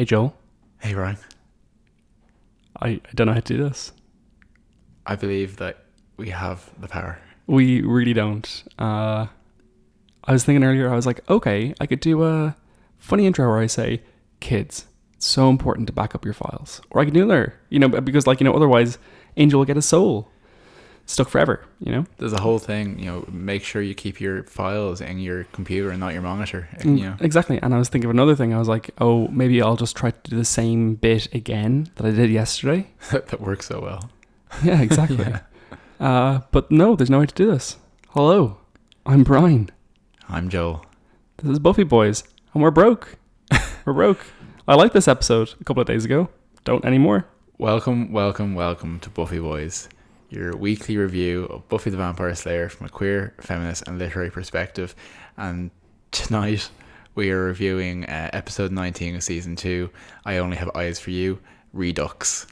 Hey Joel, Hey Ryan, I don't know how to do this. I believe that we have the power. We really don't. I was thinking earlier, I was like, okay, I could do a funny intro where I say, kids, it's so important to back up your files. Or I could do another, because otherwise Angel will get his soul stuck forever, There's a whole thing, make sure you keep your files in your computer and not your monitor, Exactly. And I was thinking of another thing. I was like, oh, maybe I'll just try to do the same bit again that I did yesterday. that works so well. Yeah, exactly. Yeah. But no, there's no way to do this. Hello, I'm Brian. I'm Joel. This is Buffy Boys, and we're broke. We're broke. I liked this episode a couple of days ago. Don't anymore. Welcome to Buffy Boys, your weekly review of Buffy the Vampire Slayer from a queer, feminist and literary perspective. And tonight we are reviewing episode 19 of season 2, I Only Have Eyes for You, Redux.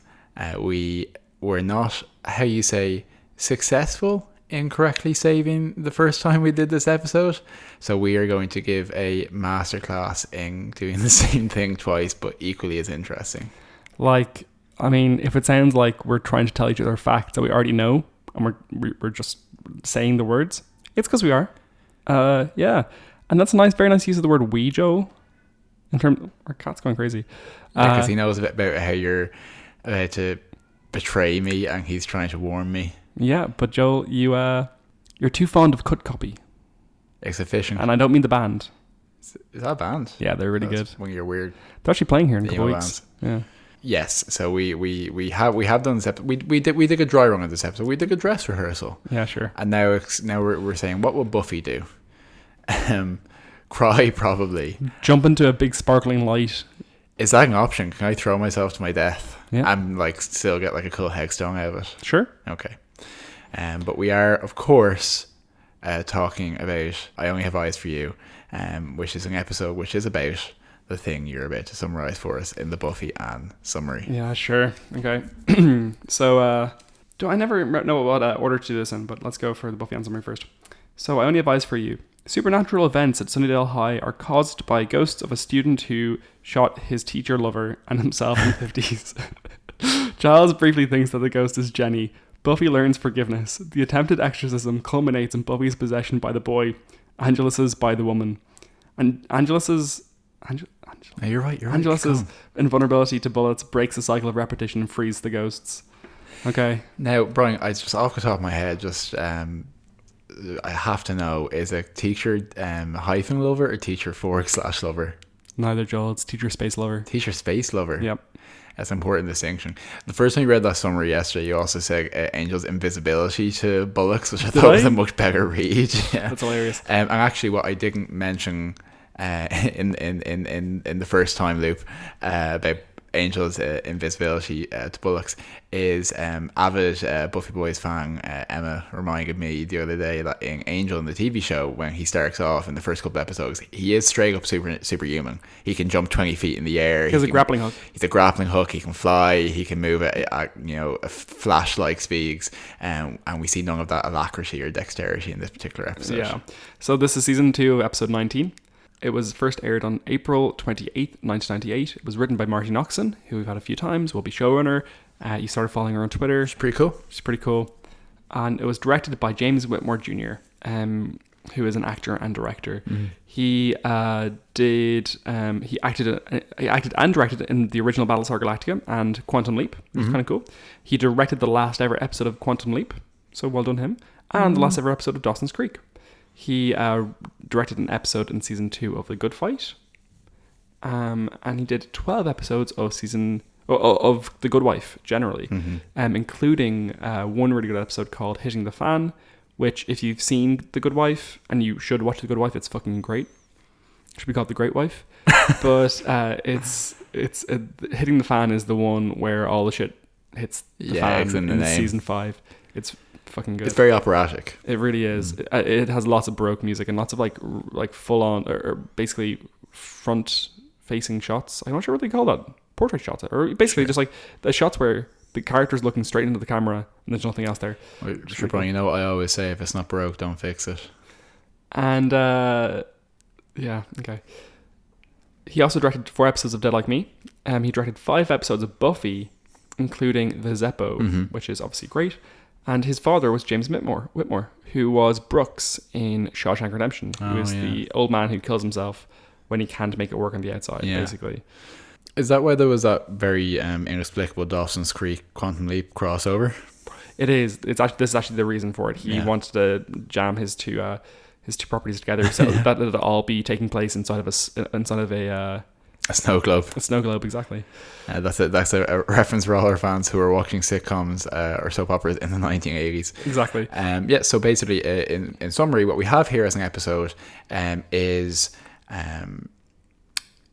We were not, how you say, successful in correctly saving the first time we did this episode, so we are going to give a masterclass in doing the same thing twice but equally as interesting. If it sounds like we're trying to tell each other facts that we already know and we're just saying the words, it's because we are. Yeah, and that's a very nice use of the word we, Joel. Our cat's going crazy Because he knows about how you're about to betray me and he's trying to warn me. Yeah, but Joel, you're too fond of Cut Copy. It's efficient. And I don't mean the band. Is that a band? Yeah, they're really good. When you're weird. They're actually playing here in a couple bands. weeks. Yeah. Yes, so we have done this episode. We did a dry run of this episode. We did a dress rehearsal. Yeah, sure. And now we're saying, what would Buffy do? Cry, probably. Jump into a big sparkling light. Is that an option? Can I throw myself to my death? Yeah. And still get a cool headstone out of it? Sure. Okay. But we are, of course, talking about I Only Have Eyes for You, which is an episode which is about the thing you're about to summarize for us in the Buffy Ann summary. Yeah, sure. Okay. So, I never know what order to do this in, but let's go for the Buffy Ann summary first. So, I Only Have Eyes for You. Supernatural events at Sunnydale High are caused by ghosts of a student who shot his teacher lover and himself in the 50s. Giles briefly thinks that the ghost is Jenny. Buffy learns forgiveness. The attempted exorcism culminates in Buffy's possession by the boy, Angelus's by the woman. And Angelus's You're right. Angelus's invulnerability to bullets breaks the cycle of repetition and frees the ghosts. Okay. Now, Brian, I just off the top of my head, I have to know, is a teacher hyphen lover or teacher / lover? Neither, Joel. It's teacher space lover. Teacher space lover. Yep. That's an important distinction. The first time you read that summary yesterday, you also said Angel's invisibility to bullocks, which I thought was a much better read. Yeah. That's hilarious. And actually, what I didn't mention in the first time loop about Angel's invisibility to bullocks is avid Buffy Boys fan Emma reminded me the other day that in Angel in the TV show, when he starts off in the first couple of episons, he is straight up superhuman. He can jump 20 feet in the air. He has a grappling hook. He's a grappling hook. He can fly. He can move at a flash-like speeds, and we see none of that alacrity or dexterity in this particular episode. Yeah. So this is season 2, episode 19. It was first aired on April 28th, 1998. It was written by Marty Noxon, who we've had a few times, will be showrunner. You started following her on Twitter. It's pretty cool. She's pretty cool. And it was directed by James Whitmore Jr., who is an actor and director. Mm. He acted and directed in the original Battlestar Galactica and Quantum Leap, which is kind of cool. He directed the last ever episode of Quantum Leap, so well done him, and the last ever episode of Dawson's Creek. He directed an episode in season 2 of The Good Fight, and he did 12 episodes of of The Good Wife generally, including one really good episode called Hitting the Fan, which, if you've seen The Good Wife, and you should watch The Good Wife, it's fucking great. It should be called The Great Wife, but it's Hitting the Fan is the one where all the shit hits the fan in season 5. It's fucking good. It's very operatic. It really is. It has lots of Baroque music and lots of like full on or basically front facing shots. I'm not sure what they call that. Portrait shots, or basically just like the shots where the character's looking straight into the camera and there's nothing else there. Sure, Brian, you know what I always say: if it's not Baroque, don't fix it. And yeah, okay. He also directed 4 episodes of Dead Like Me. He directed 5 episodes of Buffy, including The Zeppo, which is obviously great. And his father was James Whitmore, who was Brooks in Shawshank Redemption, who is the old man who kills himself when he can't make it work on the outside, basically. Is that why there was that very inexplicable Dawson's Creek Quantum Leap crossover? It is. This is actually the reason for it. He wanted to jam his two properties together so that it'll all be taking place inside of a snow globe. A snow globe, exactly. That's a reference for all our fans who are watching sitcoms or soap operas in the 1980s. Exactly. So basically, in summary, what we have here as an episode is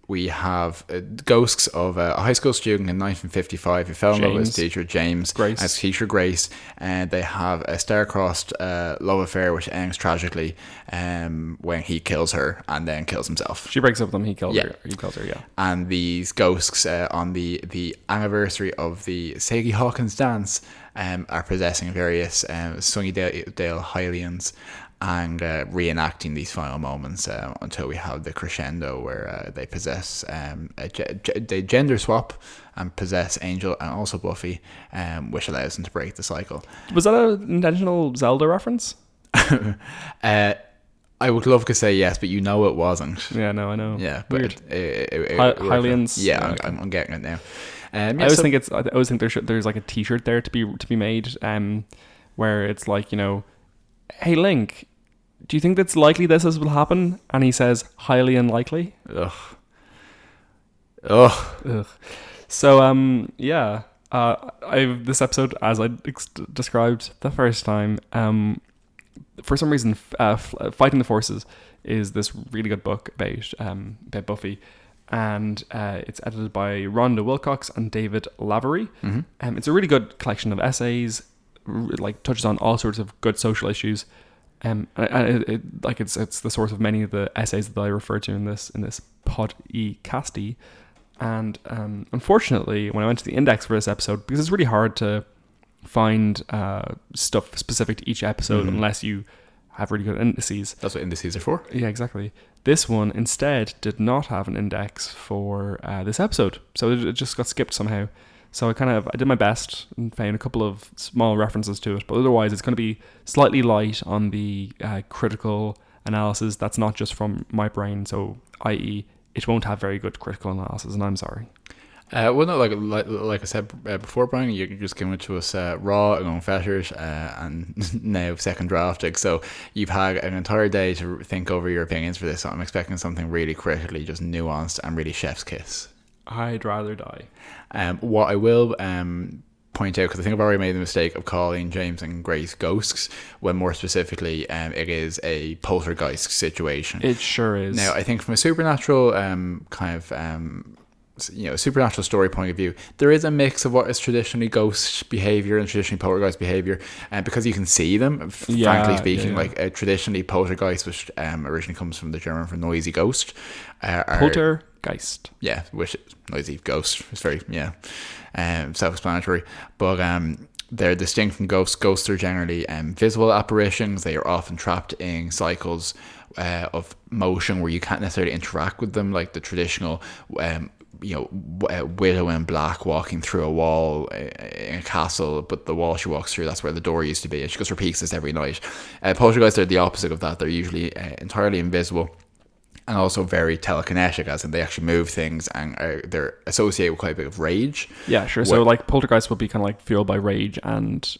we have ghosts of a high school student in 1955 who fell in love with his teacher James, and his teacher Grace, and they have a star-crossed love affair which ends tragically when he kills her and then kills himself. She breaks up with him, he kills her. He kills her, And these ghosts on the anniversary of the Sadie Hawkins dance are possessing various Sunnydale Hylians and reenacting these final moments until we have the crescendo where they possess they gender swap and possess Angel and also Buffy, which allows them to break the cycle. Was that an intentional Zelda reference? I would love to say yes, but it wasn't. Yeah, no, I know. Yeah, but Hylians. Yeah, okay. I'm getting it now. I always think there's like a T-shirt there to be made, where it's like, hey Link, do you think that's likely this will happen? And he says, highly unlikely. Ugh. So this episode, as I described the first time, for some reason, Fighting the Forces is this really good book about Buffy, and it's edited by Rhonda Wilcox and David Lavery. It's a really good collection of essays, like touches on all sorts of good social issues, it's the source of many of the essays that I refer to in this podcasty. And unfortunately, when I went to the index for this episode, because it's really hard to find stuff specific to each episode unless you have really good indices. That's what indices are for. Yeah, exactly. This one instead did not have an index for this episode, so it just got skipped somehow. So I did my best and found a couple of small references to it, but otherwise it's going to be slightly light on the critical analysis. That's not just from my brain, so i.e. it won't have very good critical analysis, and I'm sorry. Well, no, like I said before, Brian, you're just giving it to us raw and unfettered and now second drafted. So you've had an entire day to think over your opinions for this. So I'm expecting something really critically just nuanced and really chef's kiss. I'd rather die. What I will point out, because I think I've already made the mistake of calling James and Grace ghosts, when more specifically it is a poltergeist situation. It sure is. Now, I think from a supernatural supernatural story point of view, there is a mix of what is traditionally ghost behavior and traditionally poltergeist behavior, and because you can see them, frankly speaking, like traditionally poltergeist, which originally comes from the German for noisy ghost, poltergeist, which is noisy ghost. It's very self-explanatory, but they're distinct from ghosts. Ghosts are generally visible apparitions. They are often trapped in cycles of motion where you can't necessarily interact with them, like the traditional widow in black walking through a wall in a castle, but the wall she walks through, that's where the door used to be, and she just repeats this every night. Poltergeists are the opposite of that. They're usually entirely invisible and also very telekinetic, as in they actually move things, and they're associated with quite a bit of rage. Yeah, sure. So like poltergeists will be kind of like fueled by rage, and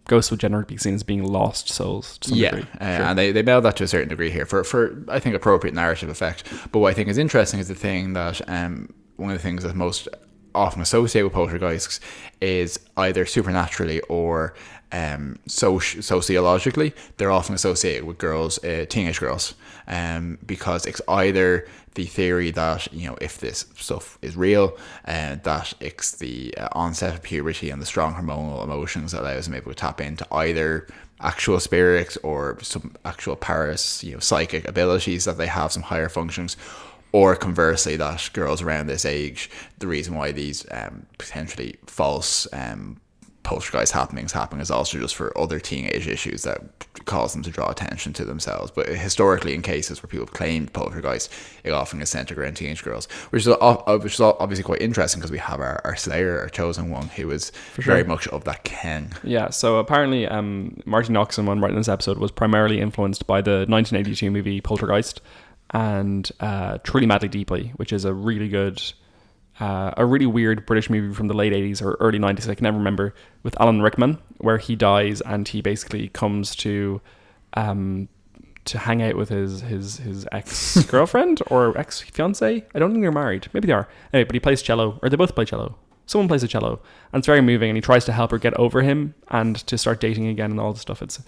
ghosts would generally be seen as being lost souls to some degree. Sure. And they meld that to a certain degree here for I think appropriate narrative effect. But what I think is interesting is the thing that one of the things that's most often associated with poltergeists is either supernaturally or sociologically. They're often associated with girls, teenage girls, because it's either the theory that if this stuff is real, that it's the onset of puberty and the strong hormonal emotions that allows them able to tap into either actual spirits or some actual psychic abilities, that they have some higher functions, or conversely that girls around this age, the reason why these potentially false poltergeist happening is also just for other teenage issues that cause them to draw attention to themselves. But historically, in cases where people claimed poltergeist, it often is centered around teenage girls, which is obviously quite interesting, because we have our Slayer, our chosen one, who is very much of that ken. Yeah, so apparently Marty Noxon, when writing this episode, was primarily influenced by the 1982 movie Poltergeist and Truly Madly Deeply, which is a really good... a really weird British movie from the late 80s or early 90s, I can never remember, with Alan Rickman, where he dies and he basically comes to hang out with his ex-girlfriend or ex-fiancée. I don't think they're married. Maybe they are. Anyway, but he plays cello, or they both play cello. Someone plays a cello, and it's very moving, and he tries to help her get over him and to start dating again and all the stuff. It's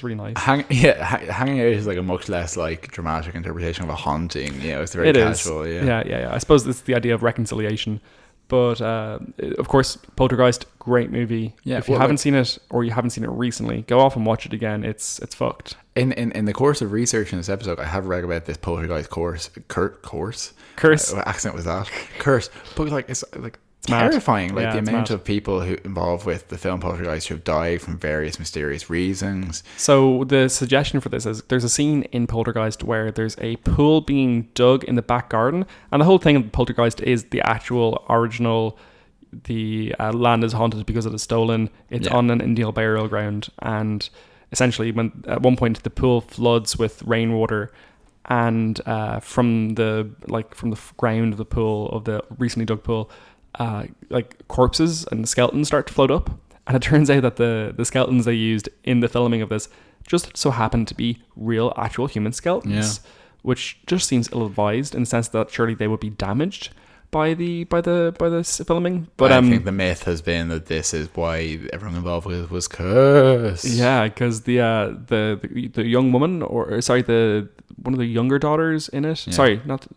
really nice. Hanging out is like a much less like dramatic interpretation of a haunting. It's very casual. Yeah. I suppose it's the idea of reconciliation. But of course, Poltergeist, great movie. Yeah, if you haven't seen it, or you haven't seen it recently, go off and watch it again. It's fucked. In the course of researching this episode, I have read about this Poltergeist curse. What accent was that? Curse. But like it's terrifying, like the amount of people who involved with the film Poltergeist who have died from various mysterious reasons. So the suggestion for this is there's a scene in Poltergeist where there's a pool being dug in the back garden, and the whole thing of Poltergeist is the actual original, the land is haunted because it is stolen. It's on an Indian burial ground, and essentially when at one point the pool floods with rainwater, and from the ground of the pool, of the recently dug pool, like corpses and skeletons start to float up, and it turns out that the skeletons they used in the filming of this just so happened to be real actual human skeletons, which just seems ill-advised in the sense that surely they would be damaged by the filming. But I think the myth has been that this is why everyone involved with it was cursed. Yeah, because the young woman, or sorry, one of the younger daughters in it. Yeah. Sorry, not.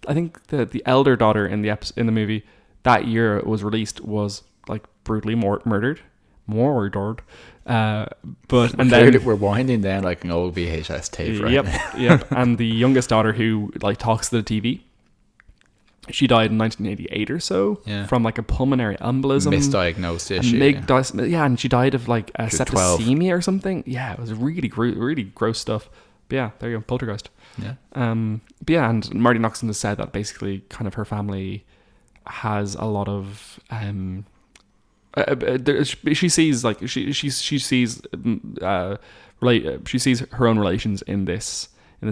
I think the elder daughter in the movie that year it was released was like brutally murdered. But and then we're winding down like an old VHS tape, right? Yep. And the youngest daughter, who like talks to the TV, she died in 1988 or so from like a pulmonary embolism, misdiagnosed issue. And she died of like septicemia or something. Yeah, it was really really gross stuff. But yeah, there you go, Poltergeist. Yeah. But yeah, and Marty Noxon has said that basically kind of her family has a lot of she sees her own relations in this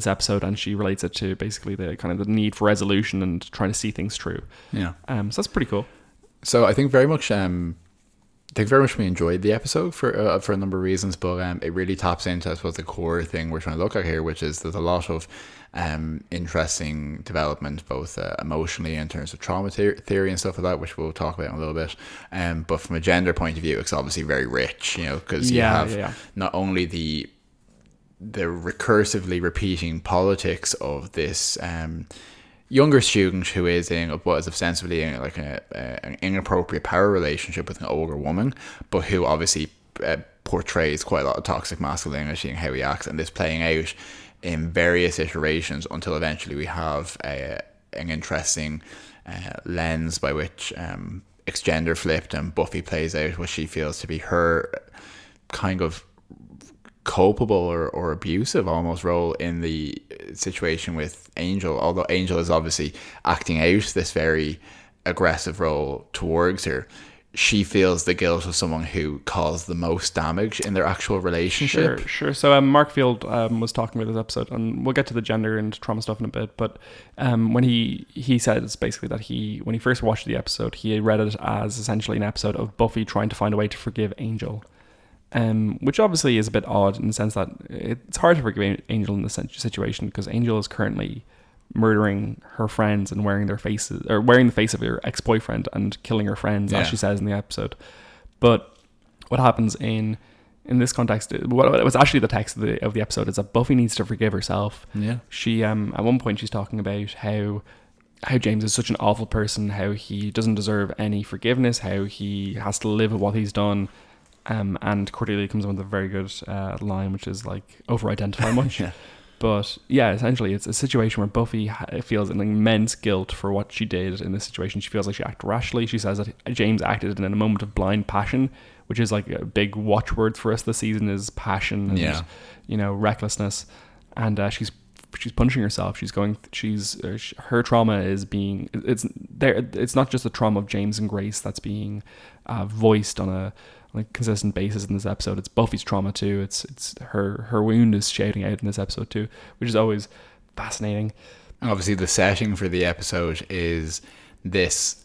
episode, and she relates it to basically the kind of the need for resolution and trying to see things through. Yeah. So that's pretty cool. So I think very much we enjoyed the episode for a number of reasons, but it really taps into, I suppose, the core thing we're trying to look at here, which is there's a lot of interesting development, both emotionally in terms of trauma theory and stuff like that, which we'll talk about in a little bit. But from a gender point of view, it's obviously very rich, because you have not only the recursively repeating politics of this younger student who is in what is ostensibly in like an inappropriate power relationship with an older woman, but who obviously portrays quite a lot of toxic masculinity and how he acts, and this playing out in various iterations until eventually we have an interesting lens by which it's gender flipped, and Buffy plays out what she feels to be her kind of culpable or abusive almost role in the situation with Angel, although Angel is obviously acting out this very aggressive role towards her. She feels the guilt of someone who caused the most damage in their actual relationship. Sure. So Mark Field was talking about this episode, and we'll get to the gender and trauma stuff in a bit, but when he says basically that when he first watched the episode, he read it as essentially an episode of Buffy trying to find a way to forgive Angel. Which obviously is a bit odd in the sense that it's hard to forgive Angel in this situation, because Angel is currently murdering her friends and wearing the face of her ex-boyfriend and killing her friends, as she says in the episode. But what happens in this context, what was actually the text of the episode, is that Buffy needs to forgive herself. Yeah. She at one point she's talking about how James is such an awful person, how he doesn't deserve any forgiveness, how he has to live with what he's done. And Cordelia comes up with a very good line, which is like over-identify much. But yeah, essentially, it's a situation where Buffy feels an immense guilt for what she did in this situation. She feels like she acted rashly. She says that James acted in a moment of blind passion, which is like a big watchword for us this season, is passion and recklessness. And she's punishing herself. Her trauma is being, it's not just the trauma of James and Grace that's being voiced on a consistent basis in this episode. It's Buffy's trauma too. It's her wound is shouting out in this episode too, which is always fascinating. And obviously the setting for the episode is this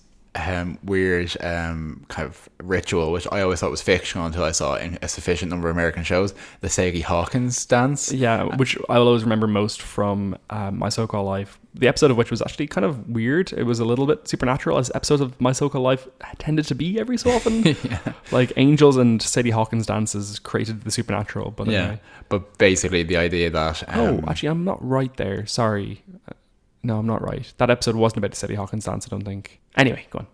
weird kind of ritual, which I always thought was fictional until I saw it in a sufficient number of American shows, the Sadie Hawkins dance. Yeah, which I will always remember most from My So-Called Life, the episode of which was actually kind of weird. It was a little bit supernatural, as episodes of My So-Called Life tended to be every so often. Yeah. Like angels and Sadie Hawkins dances created the supernatural. But anyway. But basically the idea that... actually, I'm not right there. Sorry. No, I'm not right. That episode wasn't about the Sadie Hawkins dance, I don't think. Anyway, go on.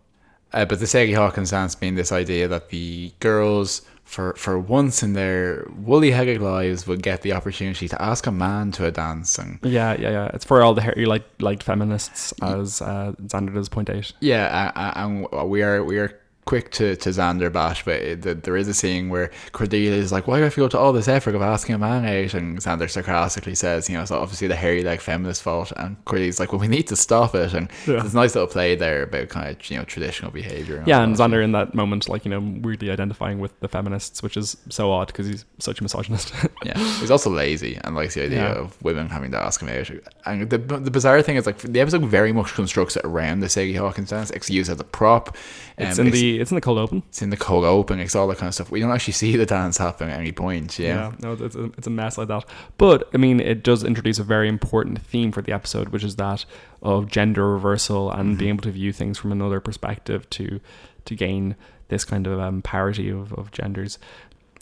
But the Sadie Hawkins dance being this idea that the girls, for once in their woolly-headed lives, would get the opportunity to ask a man to a dance. And yeah. It's for all the hairy light feminists, as Xander does point out. Yeah, and we are quick to Xander bash, but there is a scene where Cordelia is like, why do I have to go to all this effort of asking a man out? And Xander sarcastically says, it's obviously the hairy leg feminist fault. And Cordelia's like, well, we need to stop it. And there's a nice little play there about kind of traditional behaviour. And Xander in that moment, weirdly identifying with the feminists, which is so odd because he's such a misogynist. Yeah, he's also lazy and likes the idea of women having to ask him out. And the bizarre thing is, like, the episode very much constructs it around the Sadie Hawkins dance. It's used as a prop. It's in the cold open. It's in the cold open. It's all that kind of stuff. We don't actually see the dance happen at any point. Yeah. No, it's a mess like that. But I mean, it does introduce a very important theme for the episode, which is that of gender reversal and being able to view things from another perspective to gain this kind of parity of genders.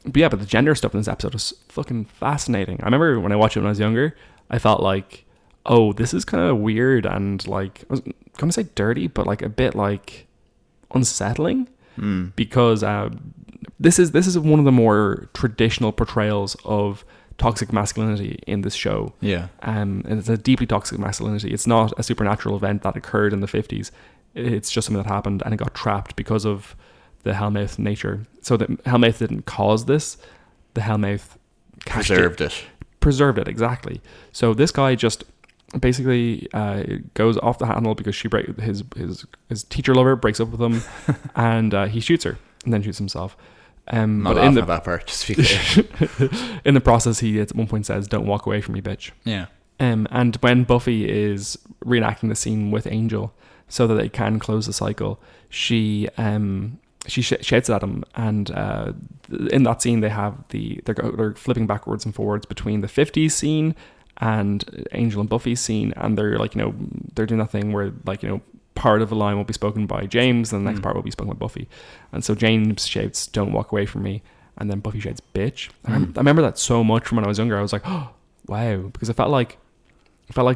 But the gender stuff in this episode is fucking fascinating. I remember when I watched it when I was younger, I felt like, oh, this is kind of weird and like, I was gonna say dirty, but like a bit like unsettling. Because this is one of the more traditional portrayals of toxic masculinity in this show. Yeah. And it's a deeply toxic masculinity. It's not a supernatural event that occurred in the 50s. It's just something that happened and it got trapped because of the Hellmouth nature. So the Hellmouth didn't cause this. The Hellmouth preserved it, exactly. So this guy just basically goes off the handle because his teacher lover breaks up with him and he shoots her and then shoots himself. Not but in that part, just to be clear. In the process, he at one point says, "Don't walk away from me, bitch." Yeah. And when Buffy is reenacting the scene with Angel so that they can close the cycle, she shouts at him, and in that scene they have they're flipping backwards and forwards between the 50s scene and Angel and Buffy's scene, and they're like, they're doing that thing where, like, part of the line will be spoken by James and the next part will be spoken by Buffy. And so James shouts, "Don't walk away from me," and then Buffy shouts, "Bitch." I remember that so much from when I was younger. I was like, oh wow, because it felt like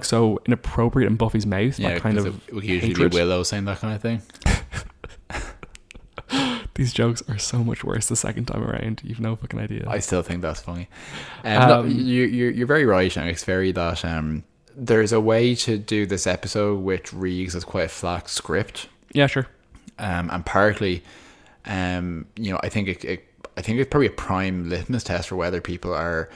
so inappropriate in Buffy's mouth. Yeah, that kind of it would usually be Willow saying that kind of thing. These jokes are so much worse the second time around. You've no fucking idea. I still think that's funny. No, you're very right, and it's very that there's a way to do this episode which reads as quite a flat script. Yeah, sure. And partly, I think it's probably a prime litmus test for whether people are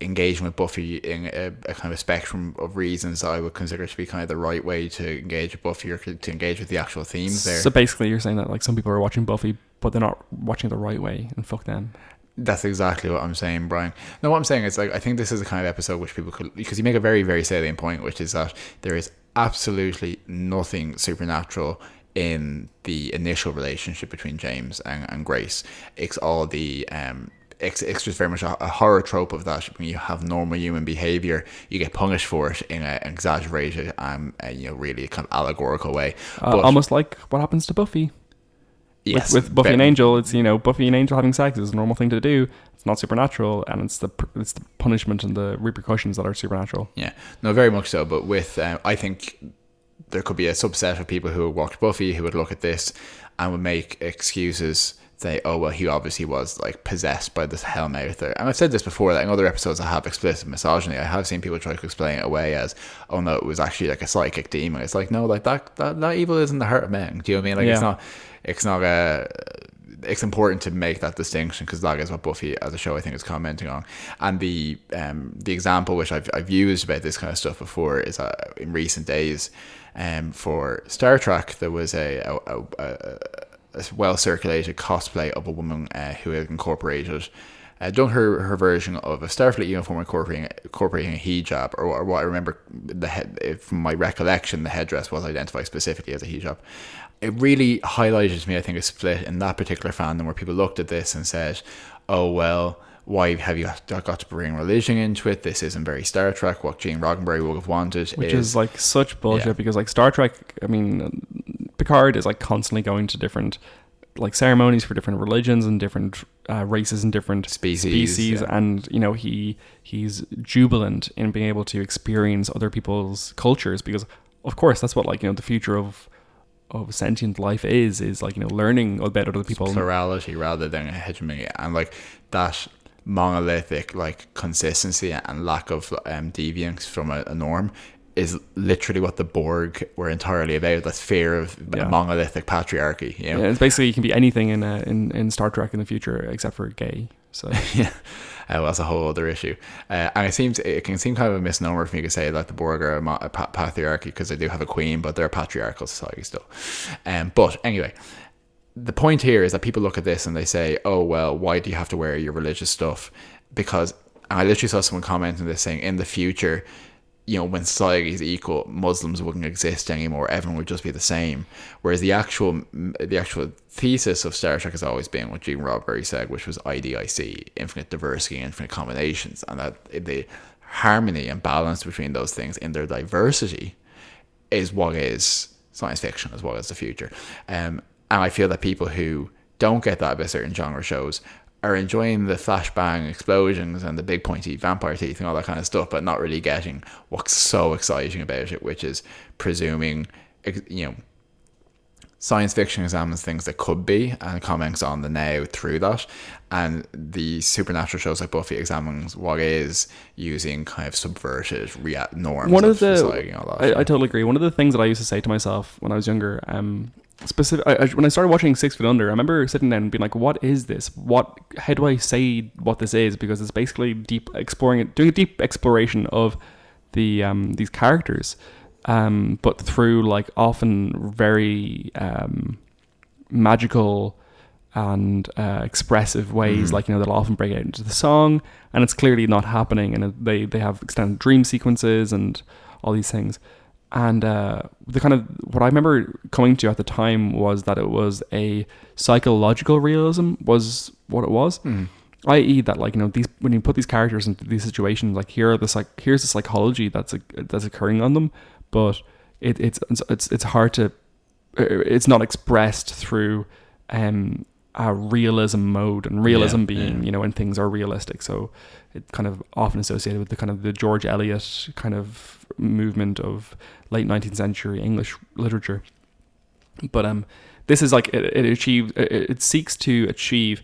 engaging with Buffy in a kind of a spectrum of reasons that I would consider to be kind of the right way to engage with Buffy, or to engage with the actual themes there. So basically you're saying that, like, some people are watching Buffy but they're not watching it the right way, and fuck them. That's exactly what I'm saying, Brian. No, what I'm saying is, like, I think this is the kind of episode which people could, because you make a very, very salient point, which is that there is absolutely nothing supernatural in the initial relationship between James and Grace. It's all the it's just very much a horror trope of that. When you have normal human behavior, you get punished for it in an exaggerated really kind of allegorical way. Almost like what happens to Buffy. Yes, with Buffy and Angel, it's Buffy and Angel having sex is a normal thing to do. It's not supernatural, and it's the punishment and the repercussions that are supernatural. Yeah, no, very much so. But with I think there could be a subset of people who watch Buffy who would look at this and would make excuses say, oh well, he obviously was like possessed by this Hellmouther. And I've said this before, that in other episodes I have explicit misogyny. I have seen people try to explain it away as, oh no, it was actually like a psychic demon. It's like, no, like that evil is in the heart of men. Do you know what I mean? Like it's important to make that distinction, because that is what Buffy as a show I think is commenting on. And the example which I've used about this kind of stuff before is in recent days, for Star Trek there was a well circulated cosplay of a woman who had incorporated done her version of a Starfleet uniform incorporating a hijab, or what I remember from my recollection, the headdress was identified specifically as a hijab. It really highlighted to me, I think, a split in that particular fandom where people looked at this and said, oh well, why have you got to bring religion into it? This isn't very Star Trek. What Gene Roddenberry would have wanted. Which is like such bullshit, because like Star Trek, I mean, Picard is like constantly going to different like ceremonies for different religions and different races and different species. And you know, he's jubilant in being able to experience other people's cultures, because of course that's what, like, you know, the future of sentient life is like, you know, learning about other people. It's plurality rather than a hegemony, and like that monolithic like consistency and lack of deviance from a norm is literally what the Borg were entirely about. That fear of monolithic patriarchy, you know? Yeah, it's basically, you can be anything in Star Trek in the future except for gay. So yeah, well, that's a whole other issue. And it can seem kind of a misnomer for me to say that the Borg are a patriarchy, because they do have a queen, but they're a patriarchal society still. But anyway, the point here is that people look at this and they say, oh well, why do you have to wear your religious stuff? Because, and I literally saw someone commenting this, saying in the future, you know, when society is equal, Muslims wouldn't exist anymore. Everyone would just be the same. Whereas the actual thesis of Star Trek has always been what Gene Roddenberry said, which was IDIC, infinite diversity, infinite combinations, and that the harmony and balance between those things in their diversity is what is science fiction, as well as the future. And I feel that people who don't get that about certain genre shows are enjoying the flashbang explosions and the big pointy vampire teeth and all that kind of stuff, but not really getting what's so exciting about it, which is presuming, you know, science fiction examines things that could be and comments on the now through that, and the supernatural shows like Buffy examines what is, using kind of subverted norms of society and all that. I totally agree. One of the things that I used to say to myself when I was younger, when I started watching 6 Feet Under, I remember sitting down and being like, what is this? How do I say what this is? Because it's basically doing a deep exploration of these characters, but through like often very magical and expressive ways. Like, you know, they'll often break out into the song, and it's clearly not happening, and they have extended dream sequences and all these things. And the kind of, what I remember coming to at the time was that it was a psychological realism was what it was. I.e. that, like, you know, when you put these characters into these situations, like here's the psychology that's occurring on them, but it's hard to, it's not expressed through a realism mode, and realism being, you know, when things are realistic. So it kind of often associated with the kind of the George Eliot kind of movement of late 19th century English literature. But this is like it seeks to achieve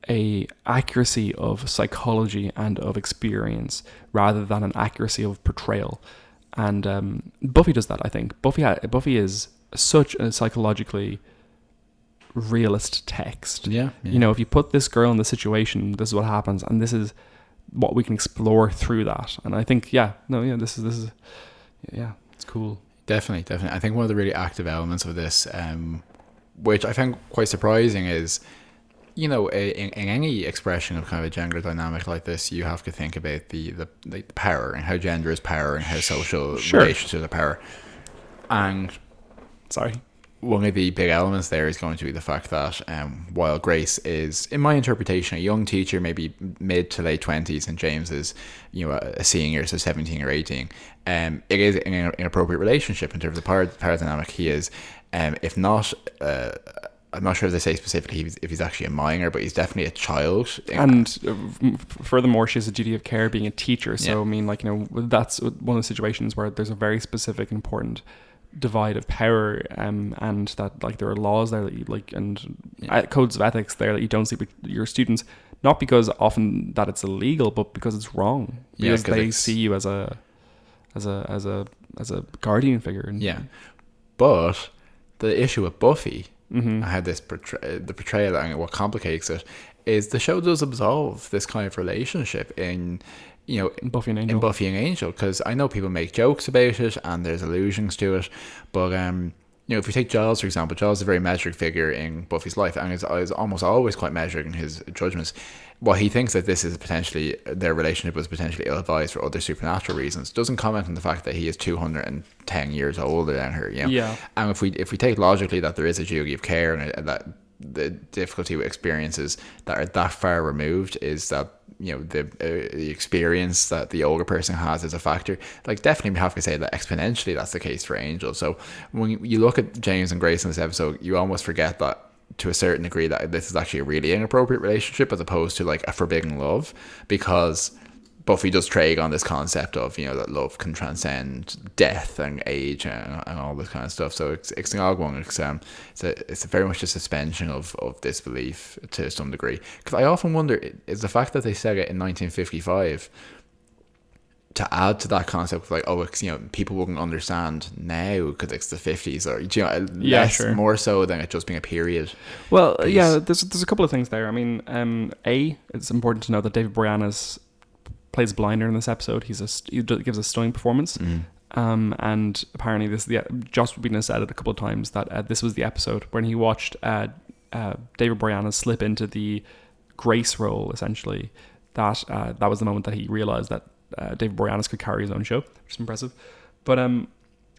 a accuracy of psychology and of experience rather than an accuracy of portrayal. And Buffy does that, I think. Buffy is such a psychologically realist text. Yeah. You know, if you put this girl in this situation, this is what happens, and this is what we can explore through that. And I think, this is it's cool. Definitely. I think one of the really active elements of this, which I found quite surprising, is, you know, in any expression of kind of a gender dynamic like this, you have to think about the power, and how gender is power, and how social relationships are power. And one of the big elements there is going to be the fact that while Grace is, in my interpretation, a young teacher, maybe mid to late 20s, and James is, you know, a senior, so 17 or 18, it is an inappropriate relationship in terms of power dynamic. He is, if not, I'm not sure if they say specifically if he's actually a minor, but he's definitely a child. And furthermore, she has a duty of care being a teacher. So, I mean, like, you know, that's one of the situations where there's a very specific, important divide of power, and that like there are laws there that you like, and codes of ethics there that you don't see with your students, not because often that it's illegal, but because it's wrong, because they see you as a guardian figure. And, but the issue with Buffy, I had this the portrayal, and what complicates it is the show does absolve this kind of relationship in Buffy and Angel, because I know people make jokes about it and there's allusions to it, but if you take Giles, for example, Giles is a very measured figure in Buffy's life, and is almost always quite measured in his judgments. Well, he thinks that this is potentially, their relationship was potentially ill-advised for other supernatural reasons. Doesn't comment on the fact that he is 210 years older than her. And if we take logically that there is a duty of care, and that the difficulty with experiences that are that far removed is that the experience that the older person has is a factor. Like, definitely we have to say that exponentially that's the case for Angel. So when you look at James and Grace in this episode, you almost forget that to a certain degree that this is actually a really inappropriate relationship as opposed to like a forbidden love, because Buffy does trade on this concept of that love can transcend death and age and all this kind of stuff. So it's an odd one. It's very much a suspension of disbelief to some degree, because I often wonder, is the fact that they said it in 1955 to add to that concept of like, people wouldn't understand now because it's the 50s, or more so than it just being a period. Well, piece. There's a couple of things there. I mean, it's important to know that David Boreanaz plays a blinder in this episode. He gives a stunning performance. And apparently Joss Whedon has said it a couple of times that this was the episode when he watched David Boreanaz slip into the Grace role, essentially. That was the moment that he realized that David Boreanaz could carry his own show, which is impressive. But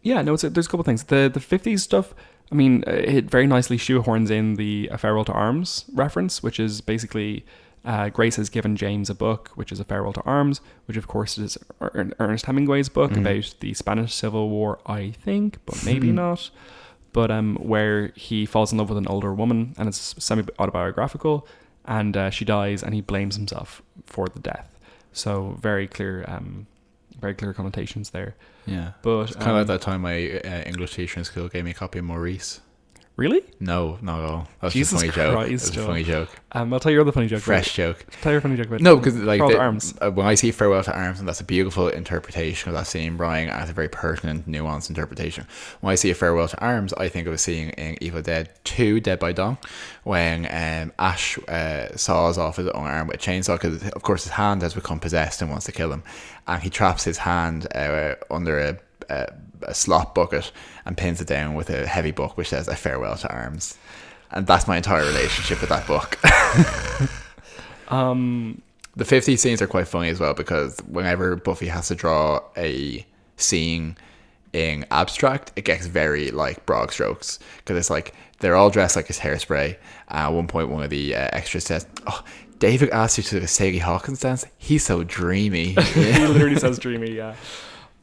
there's a couple of things. The 50s stuff, I mean, it very nicely shoehorns in the A Farewell to Arms reference, which is basically Grace has given James a book, which is A Farewell to Arms, which of course is Ernest Hemingway's book about the Spanish Civil War, I think, but maybe not. But where he falls in love with an older woman, and it's semi-autobiographical, and she dies, and he blames himself for the death. So very clear connotations there. Yeah, but it's kind of like that time my English teacher in school gave me a copy of Maurice. Really? No, not at all. That's Jesus just a funny Christ, joke. It's a funny joke. I'll tell you other funny joke. Fresh joke. Tell your funny joke about no, because like Farewell to Arms. When I see Farewell to Arms, and that's a beautiful interpretation of that scene, Brian, and it's a very pertinent, nuanced interpretation. When I see A Farewell to Arms, I think of a scene in Evil Dead 2, Dead by Dawn, when Ash saws off his own arm with a chainsaw, because of course his hand has become possessed and wants to kill him, and he traps his hand under a slop bucket and pins it down with a heavy book which says A Farewell to Arms, and that's my entire relationship with that book. The 50 scenes are quite funny as well, because whenever Buffy has to draw a scene in abstract, it gets very like broad strokes, because it's like they're all dressed like it's Hairspray. At one point one of the extras says, David asked you to do a Sadie Hawkins dance, he's so dreamy. He literally says dreamy. Yeah.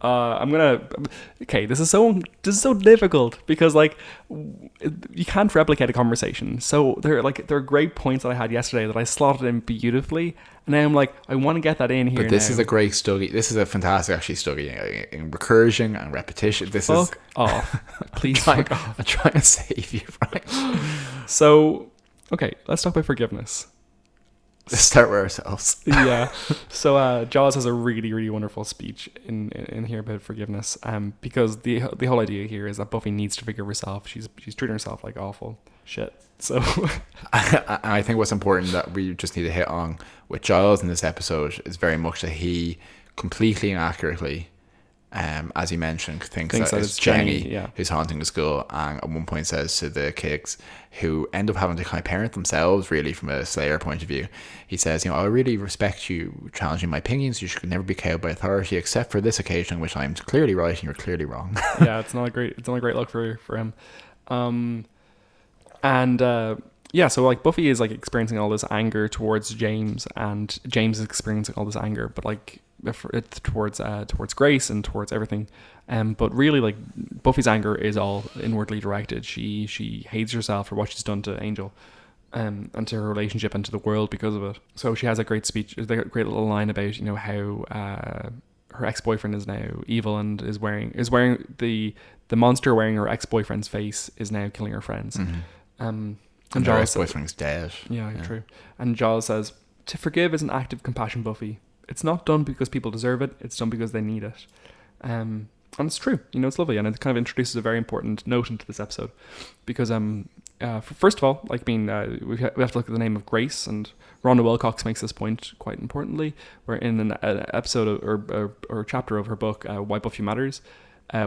This is so difficult, because like you can't replicate a conversation. So there are great points that I had yesterday that I slotted in beautifully, and now I'm like, I want to get that in here. But this is a great study. This is a fantastic study in recursion and repetition. This is please. I'm trying to save you, right? So okay, let's talk about forgiveness. Let's start with ourselves. Yeah. So Jaws has a really, really wonderful speech in here about forgiveness. Because the whole idea here is that Buffy needs to forgive herself. She's treating herself like awful shit. So I think what's important that we just need to hit on with Giles in this episode is very much that he completely and accurately, as you mentioned, thinks that it's Jenny who's haunting the school, and at one point says to the kids who end up having to kind of parent themselves really from a Slayer point of view, he says, I really respect you challenging my opinions. You should never be cowed by authority, except for this occasion, which I'm clearly right and you're clearly wrong. Yeah, it's not a great look for him. So like Buffy is like experiencing all this anger towards James, and James is experiencing all this anger, but like towards Grace and towards everything. But really, like, Buffy's anger is all inwardly directed. She hates herself for what she's done to Angel, and to her relationship and to the world because of it. So she has a great speech, a great little line about how her ex-boyfriend is now evil and is wearing the monster wearing her ex-boyfriend's face is now killing her friends. And And her Giles ex-boyfriend's dead. yeah, true. And Giles says, to forgive is an act of compassion, Buffy. It's not done because people deserve it. It's done because they need it. And it's true. It's lovely. And it kind of introduces a very important note into this episode. Because, first of all, we have to look at the name of Grace. And Rhonda Wilcox makes this point quite importantly. Where in an episode or chapter of her book, Why Buffy Matters,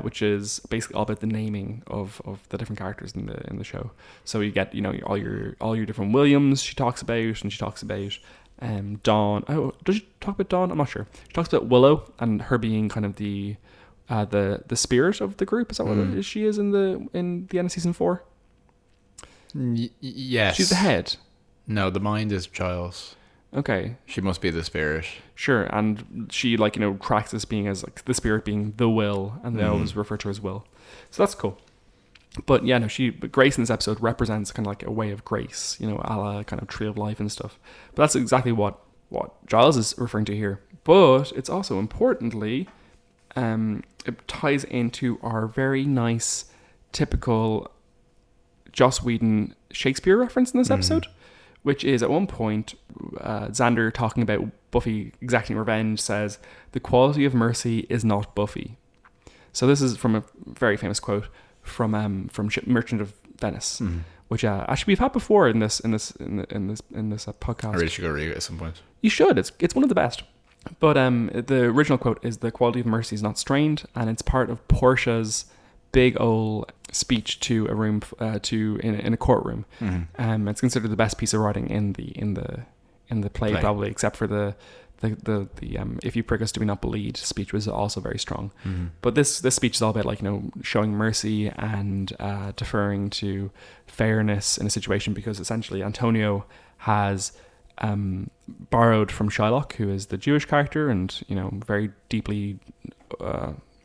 which is basically all about the naming of the different characters in the show. So you get all your different Williams she talks about, and she talks about Dawn. Oh, does she talk about Dawn? I'm not sure. She talks about Willow and her being kind of the spirit of the group. Is that what she is in the end of season 4? Yes. She's the head. No, the mind is Giles. Okay. She must be the spirit. Sure, and she tracks this being as the spirit being the will, and they always refer to her as Will. So that's cool. But yeah, no, Grace in this episode represents kind of like a way of grace, a la kind of tree of life and stuff. But that's exactly what Giles is referring to here. But it's also importantly, it ties into our very nice, typical Joss Whedon Shakespeare reference in this episode. Which is at one point, Xander talking about Buffy exacting revenge says, the quality of mercy is not Buffy. So this is from a very famous quote from Merchant of Venice, which actually we've had before in this podcast. I really should go read it at some point. You should. It's one of the best. But the original quote is, the quality of mercy is not strained, and it's part of Portia's big old speech to a room in a courtroom. It's considered the best piece of writing in the play probably, except for the if you prick us do we not bleed speech was also very strong. But this speech is all about showing mercy and deferring to fairness in a situation, because essentially Antonio has borrowed from Shylock, who is the Jewish character, and very deeply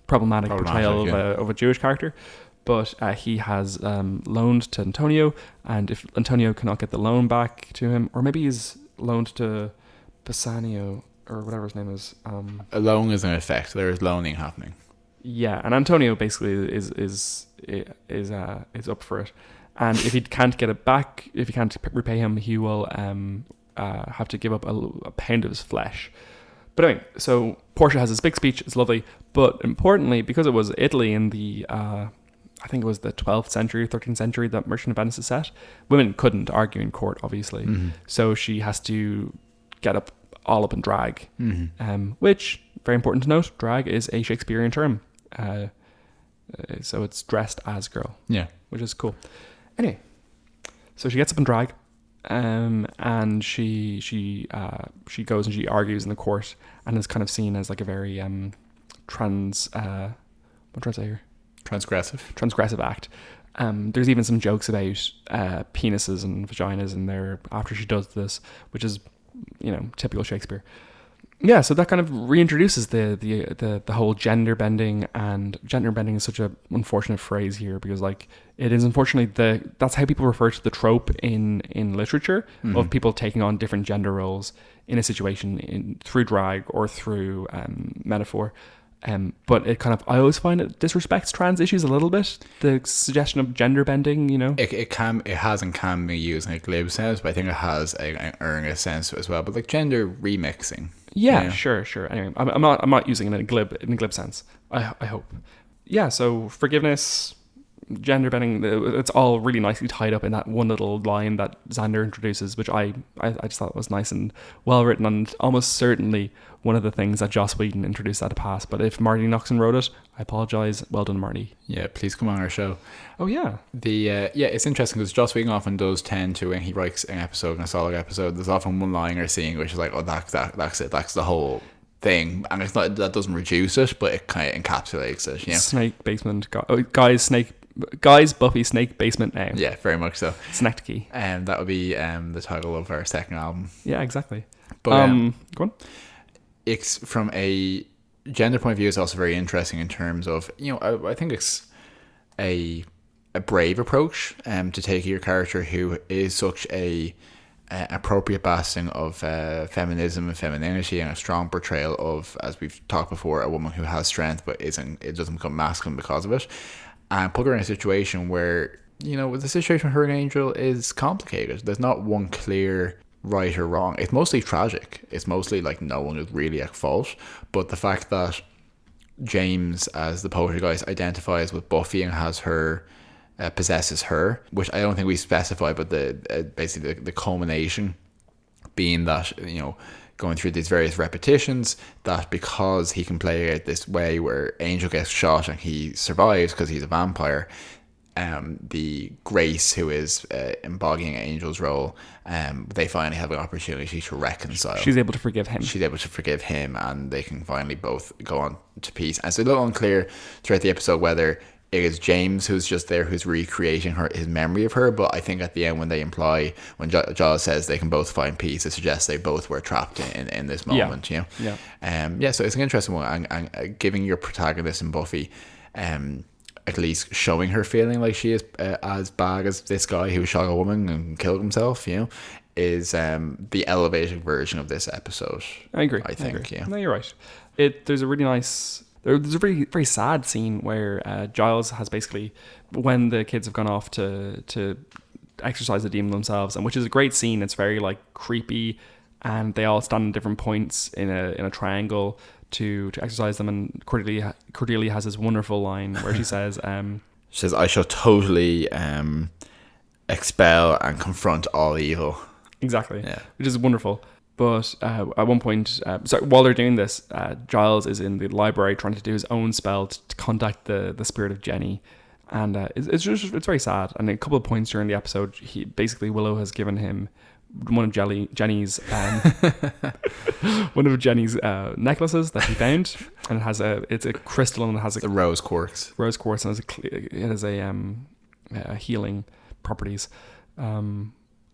problematic portrayal of a Jewish character, but he has loaned to Antonio, and if Antonio cannot get the loan back to him, or maybe he's loaned to Bassanio or whatever his name is, a loan is in effect. There is loaning happening. Yeah, and Antonio basically is up for it, and if he can't get it back, if he can't repay him, he will have to give up a pound of his flesh. But anyway, so Portia has this big speech. It's lovely. But importantly, because it was Italy in the, I think it was the 12th century, 13th century that Merchant of Venice is set, women couldn't argue in court, obviously. So she has to get all up in drag, which, very important to note, drag is a Shakespearean term. So it's dressed as girl. Yeah. Which is cool. Anyway, so she gets up in drag. And she goes and she argues in the court, and is kind of seen as like a very transgressive act. There's even some jokes about penises and vaginas in there after she does this, which is typical Shakespeare. Yeah, so that kind of reintroduces the whole gender bending, and gender bending is such an unfortunate phrase here, because it is unfortunately that's how people refer to the trope in literature of people taking on different gender roles in a situation through drag or through metaphor. But it kind of, I always find it disrespects trans issues a little bit. The suggestion of gender bending, it has and can be used in a glib sense, but I think it has an earnest sense as well. But gender remixing. Yeah, sure. Anyway, I'm not using it in a glib sense. I hope. Yeah. So forgiveness, gender bending, it's all really nicely tied up in that one little line that Xander introduces, which I just thought was nice and well written, and almost certainly one of the things that Joss Whedon introduced out of past. But if Marty Noxon wrote it, I apologize. Well done, Marty. Yeah, please come on our show. Oh yeah. It's interesting because Joss Whedon often does tend to, when he writes an episode, an solid episode, there's often one line or scene which is like, oh, that's it, that's the whole thing, and it's not, that doesn't reduce it, but it kind of encapsulates it. Snake basement guys, Buffy Snake Basement now. Yeah, very much so. Synecdoche. And that would be the title of our second album. Yeah, exactly. But go on. It's from a gender point of view, it's also very interesting in terms of, I think it's a brave approach to take your character who is such a appropriate basting of feminism and femininity, and a strong portrayal of, as we've talked before, a woman who has strength but it doesn't become masculine because of it, and put her in a situation where, you know, the situation with her and Angel is complicated. There's not one clear right or wrong. It's mostly tragic. It's mostly like no one is really at fault, but the fact that James, as the poltergeist, identifies with Buffy and has her possesses her, which I don't think we specify, but basically the culmination being that, you know, going through these various repetitions, that because he can play it this way where Angel gets shot and he survives because he's a vampire, the Grace, who is embodying Angel's role, they finally have an opportunity to reconcile. She's able to forgive him. And they can finally both go on to peace. And it's a little unclear throughout the episode whether it is James who's just there, who's recreating his memory of her, but I think at the end when Giles says they can both find peace, it suggests they both were trapped in this moment. You know, so it's an interesting one, and giving your protagonist in Buffy, at least showing her feeling like she is as bad as this guy who shot a woman and killed himself, you know, is the elevated version of this episode. I agree. I think. Yeah. No, you're right. There's a really nice. There's a very, very sad scene where Giles has basically, when the kids have gone off to exercise the demon themselves, and which is a great scene. It's very like creepy, and they all stand at different points in a triangle to exercise them. And Cordelia has this wonderful line where she says, "I shall totally expel and confront all evil." Exactly. Yeah. Which is wonderful. But at one point, while they're doing this, Giles is in the library trying to do his own spell to contact the spirit of Jenny, and it's very sad. And a couple of points during the episode, Willow has given him one of Jenny's necklaces that he found, and it's a crystal, and it has the rose quartz, and it has a healing properties.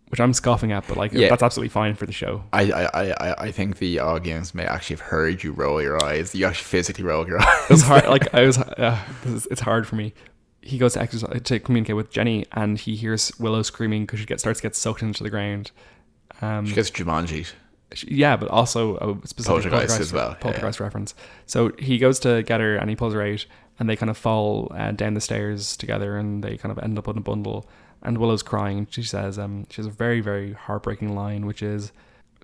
Which I'm scoffing at, but that's absolutely fine for the show. I think the audience may actually have heard you roll your eyes. You actually physically rolled your eyes. It was hard. It's hard for me. He goes to communicate with Jenny, and he hears Willow screaming because she starts to get sucked into the ground. She gets Jumanji. Yeah, but also a specific poltergeist as well. Poltergeist reference. So he goes to get her, and he pulls her out, and they kind of fall down the stairs together, and they kind of end up in a bundle. And Willow's crying, and she says, she has a very, very heartbreaking line, which is,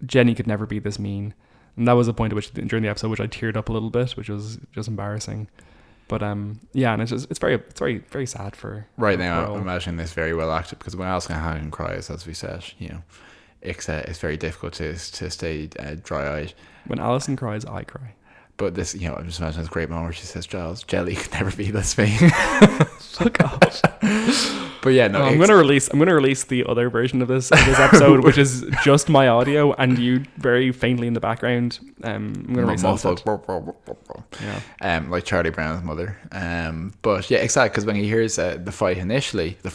"Jenny could never be this mean." And that was a point at which, during the episode, which I teared up a little bit, which was just embarrassing. But and it's very, very sad for right now. I'm imagining this very well acted, because when else can Hagen cries, as we said, you know, it's very difficult to stay dry eyed. When Alison cries, I cry. But this, you know, I'm just imagining this great moment where she says, "Giles, Jelly could never be this mean." Fuck off. But yeah, no. I'm gonna release the other version of this episode, which is just my audio and you very faintly in the background. I'm gonna release that. Like Charlie Brown's mother. But yeah, exactly, because when he hears the fight initially, the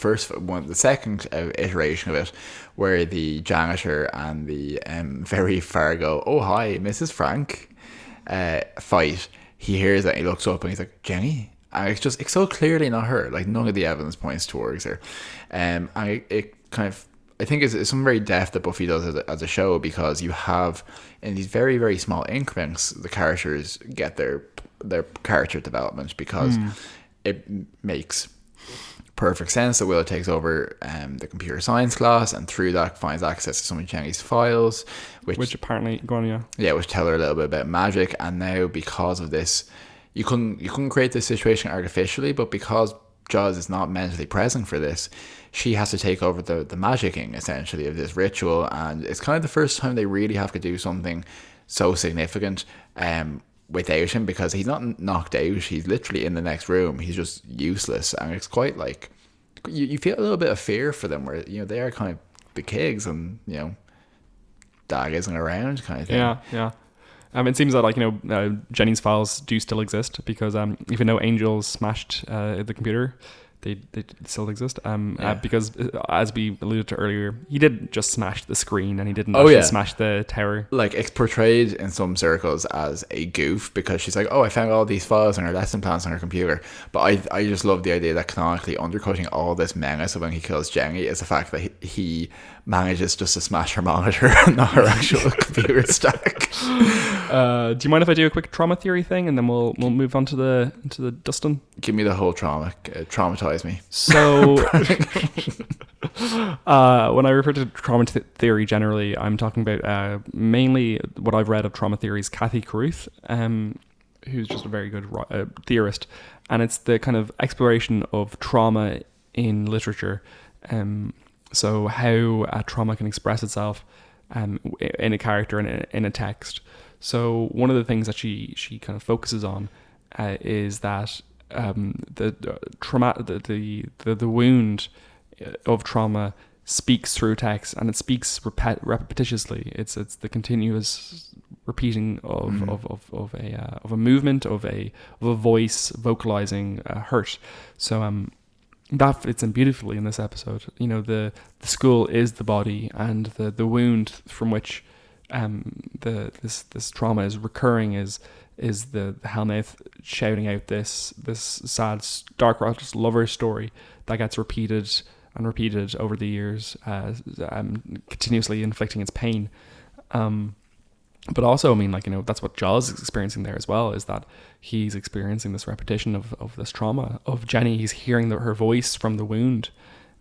second iteration of it, where the janitor and the very Fargo, "Oh hi, Mrs. Frank," fight, he hears that, he looks up and he's like, "Jenny?" And it's so clearly not her. Like, none of the evidence points towards her. And it kind of, I think it's something very deft that Buffy does as a show, because you have, in these very, very small increments, the characters get their character development, because it makes perfect sense that Willow takes over the computer science class, and through that finds access to some of Jenny's files, which apparently which tell her a little bit about magic. And now, because of this, you couldn't create this situation artificially, but because Giles is not mentally present for this, she has to take over the magicking, essentially, of this ritual. And it's kind of the first time they really have to do something so significant without him, because he's not knocked out, he's literally in the next room, he's just useless. And it's quite like, you feel a little bit of fear for them, where, you know, they are kind of the kids, and, you know, Dag isn't around, kind of thing. Yeah. It seems that, like, you know, Jenny's files do still exist, because even though Angel smashed the computer, they still exist. Because as we alluded to earlier, he did just smash the screen and he didn't smash the tower. Like, it's portrayed in some circles as a goof because she's like, oh, I found all these files on her lesson plans on her computer. But I just love the idea that canonically undercutting all this menace of when he kills Jenny is the fact that he manages just to smash her monitor and not her actual computer stack. Do you mind if I do a quick trauma theory thing and then we'll move on to the Dustin? Give me the whole trauma. Traumatize me. So when I refer to trauma theory generally, I'm talking about mainly what I've read of trauma theories, Kathy Carruth, who's just a very good theorist, and it's the kind of exploration of trauma in literature. So how trauma can express itself in a character in a text. So one of the things that she kind of focuses on is that the trauma, the wound of trauma speaks through text, and it speaks repetitiously. It's the continuous repeating of a movement of a voice vocalizing hurt. So that fits in beautifully in this episode. You know, the school is the body, and the wound from which this trauma is recurring is the Hellmouth shouting out this sad star-crossed lover story that gets repeated and repeated over the years, continuously inflicting its pain. But also, I mean, like, you know, that's what Jaws is experiencing there as well, is that he's experiencing this repetition of this trauma of Jenny. He's hearing her voice from the wound,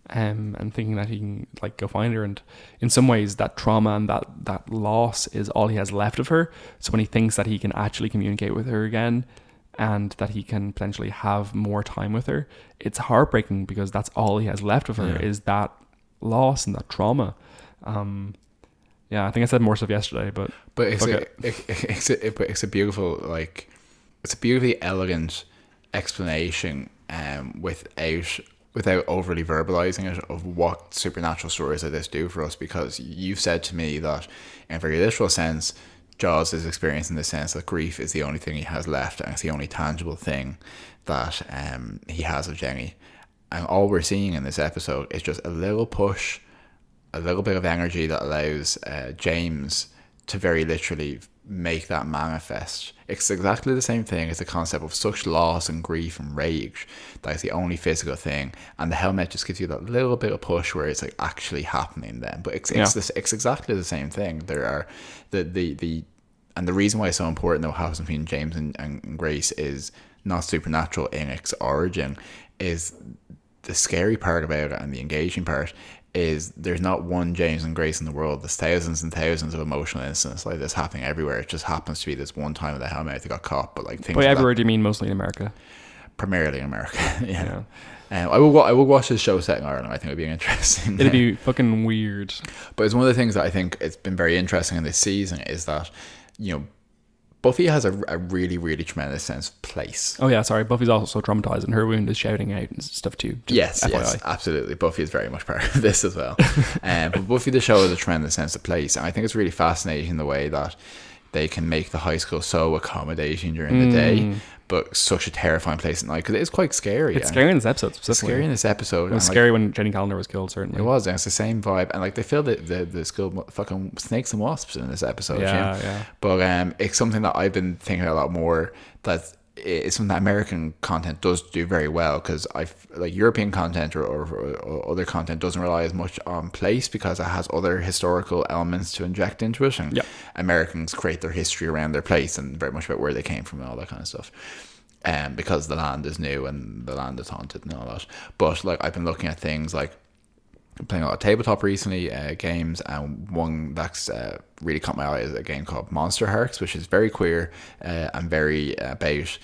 and thinking that he can, like, go find her. And in some ways, that trauma and that loss is all he has left of her. So when he thinks that he can actually communicate with her again, and that he can potentially have more time with her, it's heartbreaking because that's all he has left of her, is that loss and that trauma. I think I said more stuff yesterday, but it's a beautiful, like, it's a beautifully elegant explanation, without overly verbalizing it, of what supernatural stories like this do for us. Because you've said to me that in a very literal sense, Jaws is experiencing the sense that grief is the only thing he has left, and it's the only tangible thing that he has of Jenny. And all we're seeing in this episode is just a little push, a little bit of energy that allows James to very literally make that manifest. It's exactly the same thing as the concept of such loss and grief and rage that is the only physical thing, and the helmet just gives you that little bit of push where it's like actually happening then. But it's exactly the same thing. There are and the reason why it's so important that what happens between James and Grace is not supernatural in its origin, is the scary part about it and the engaging part is there's not one James and Grace in the world. There's thousands and thousands of emotional incidents like this happening everywhere. It just happens to be this one time that Hellmouth they got caught. But like things. By everywhere, do you mean mostly in America? Primarily in America. Yeah. I will watch this show set in Ireland. I think it'd be interesting. It'd be fucking weird. But it's one of the things that I think it's been very interesting in this season is that, you know, Buffy has a really, really tremendous sense of place. Oh yeah, sorry. Buffy's also traumatized, and her wound is shouting out and stuff too. Yes, absolutely. Buffy is very much part of this as well. But Buffy the show has a tremendous sense of place, and I think it's really fascinating the way that they can make the high school so accommodating during the day, but such a terrifying place at night, because it is quite scary. It's scary in this episode specifically. It's scary in this episode. It was scary when Jenny Calendar was killed, certainly. It was, and it's the same vibe. And like they filled the school fucking snakes and wasps in this episode. Yeah. But it's something that I've been thinking a lot more, that it's something that American content does do very well, because like European content or other content doesn't rely as much on place because it has other historical elements to inject into it, and Americans create their history around their place and very much about where they came from and all that kind of stuff, because the land is new and the land is haunted and all that. But like I've been looking at things like playing a lot of tabletop recently, games, and one that's really caught my eye is a game called Monster Hearts, which is very queer and very about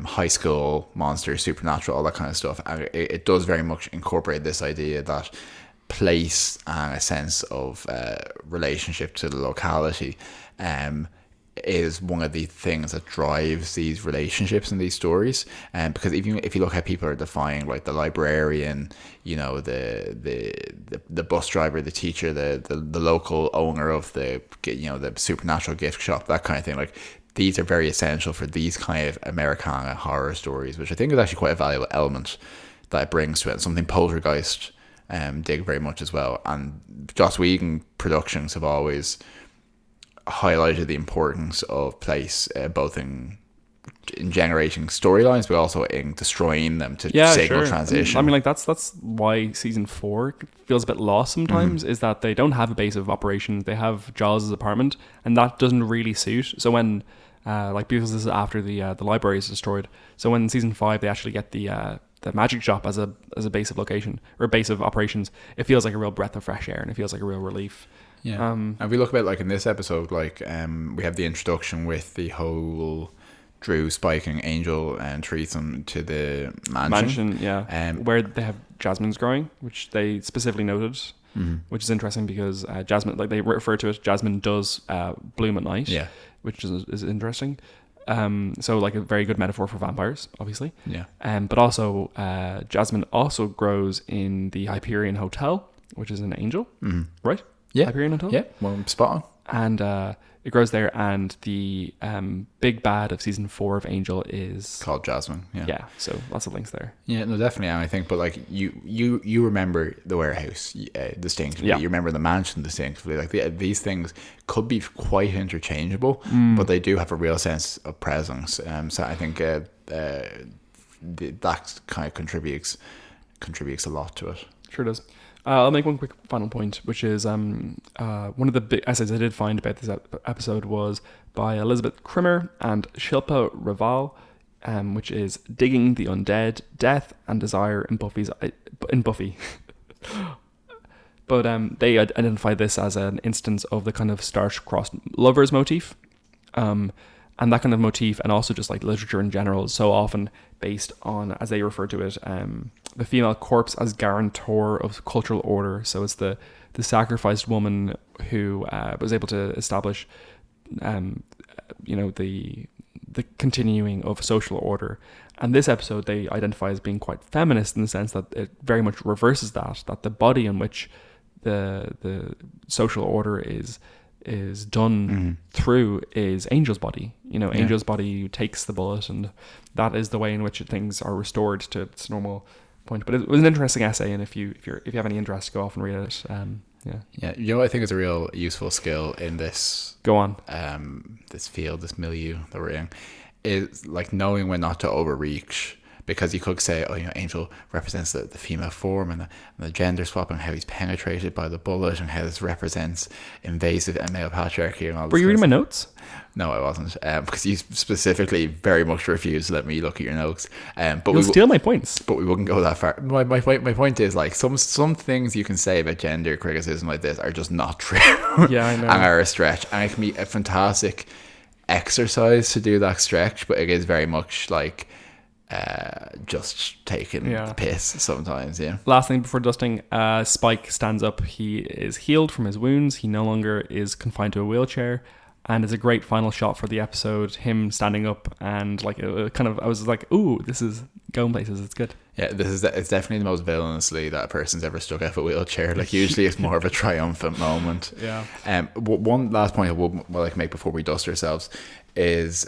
high school monsters, supernatural, all that kind of stuff. And it does very much incorporate this idea that place and a sense of relationship to the locality is one of the things that drives these relationships in these stories. Because if you look how people are defined, like the librarian, you know, the bus driver, the teacher, the local owner of the supernatural gift shop, that kind of thing, like these are very essential for these kind of Americana horror stories, which I think is actually quite a valuable element that it brings to it, something poltergeist dig very much as well. And Joss Whedon productions have always highlighted the importance of place, both in generating storylines, but also in destroying them to signal transition. I mean, like that's why season 4 feels a bit lost sometimes, is that they don't have a base of operations. They have Giles' apartment, and that doesn't really suit. So when because this is after the library is destroyed, so when season 5 they actually get the magic shop as a base of location or base of operations, it feels like a real breath of fresh air, and it feels like a real relief. Yeah. And if we look about like in this episode, like we have the introduction with the whole Drew spiking Angel and threesome to the mansion. Where they have Jasmine's growing, which they specifically noted, which is interesting because Jasmine, like they refer to it, Jasmine does bloom at night, which is interesting. So like a very good metaphor for vampires, obviously. Yeah. But also Jasmine also grows in the Hyperion Hotel, which is an angel, right? Yeah. Hyperion Hotel. Yeah. Well, spot on. And it grows there, and the big bad of season 4 of Angel is called Jasmine. Yeah. So lots of links there. Yeah, no, definitely. And I think, but like you remember the warehouse distinctly. Yeah. You remember the mansion distinctly. Like these things could be quite interchangeable, but they do have a real sense of presence. So I think that kind of contributes a lot to it. Sure does. I'll make one quick final point, which is one of the big essays I did find about this episode was by Elizabeth Krimmer and Shilpa Raval, which is Digging the Undead, Death and Desire in Buffy. But they identify this as an instance of the kind of star-crossed lovers motif. And that kind of motif, and also just like literature in general, is so often based on, as they refer to it, the female corpse as guarantor of cultural order. So it's the sacrificed woman who was able to establish, the continuing of social order. And this episode they identify as being quite feminist in the sense that it very much reverses that the body in which the social order is done through is Angel's body. Angel's body takes the bullet, and that is the way in which things are restored to its normal point. But it was an interesting essay, and if you have any interest, go off and read it. I think it's a real useful skill in this. Go on. This field, this milieu that we're in, is like knowing when not to overreach. Because you could say, Angel represents the female form and the gender swap and how he's penetrated by the bullet and how this represents invasive and male patriarchy and all this. Were you reading my notes? No, I wasn't. Because you specifically very much refused to let me look at your notes. But you'll steal my points. But we wouldn't go that far. My point is, like, some things you can say about gender criticism like this are just not true. Yeah, I know. And are a stretch. And it can be a fantastic exercise to do that stretch, but it is very much like just taking the piss sometimes. Last thing before dusting, Spike stands up. He is healed from his wounds. He no longer is confined to a wheelchair, and it's a great final shot for the episode, him standing up, and like I was like, ooh, this is going places. It's good. It's definitely the most villainously that a person's ever stuck out of a wheelchair. Like usually it's more of a triumphant moment. One last point I would like make before we dust ourselves is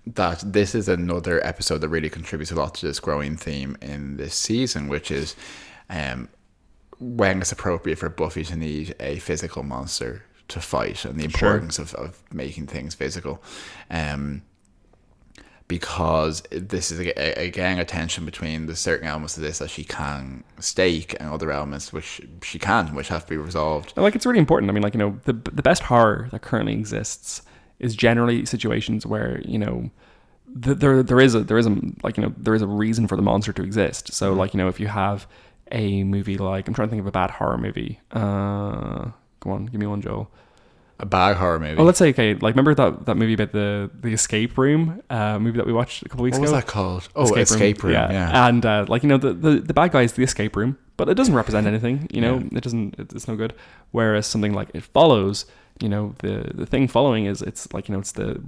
that this is another episode that really contributes a lot to this growing theme in this season, which is when it's appropriate for Buffy to need a physical monster to fight, and the importance of making things physical. Because this is again a tension between the certain elements of this that she can stake and other elements which she can't, which have to be resolved. Like, it's really important. I mean, like, the best horror that currently exists is generally situations where there is a reason for the monster to exist. So like if you have a movie like, I'm trying to think of a bad horror movie. Go on, give me one, Joel. A bad horror movie. Oh, let's say, okay, like remember that movie about the escape room movie that we watched a couple weeks ago? What was that called? Oh, Escape Room. Yeah. And the bad guy is the escape room, but it doesn't represent anything. It doesn't. It's no good. Whereas something like It Follows, the thing following is it's like it's the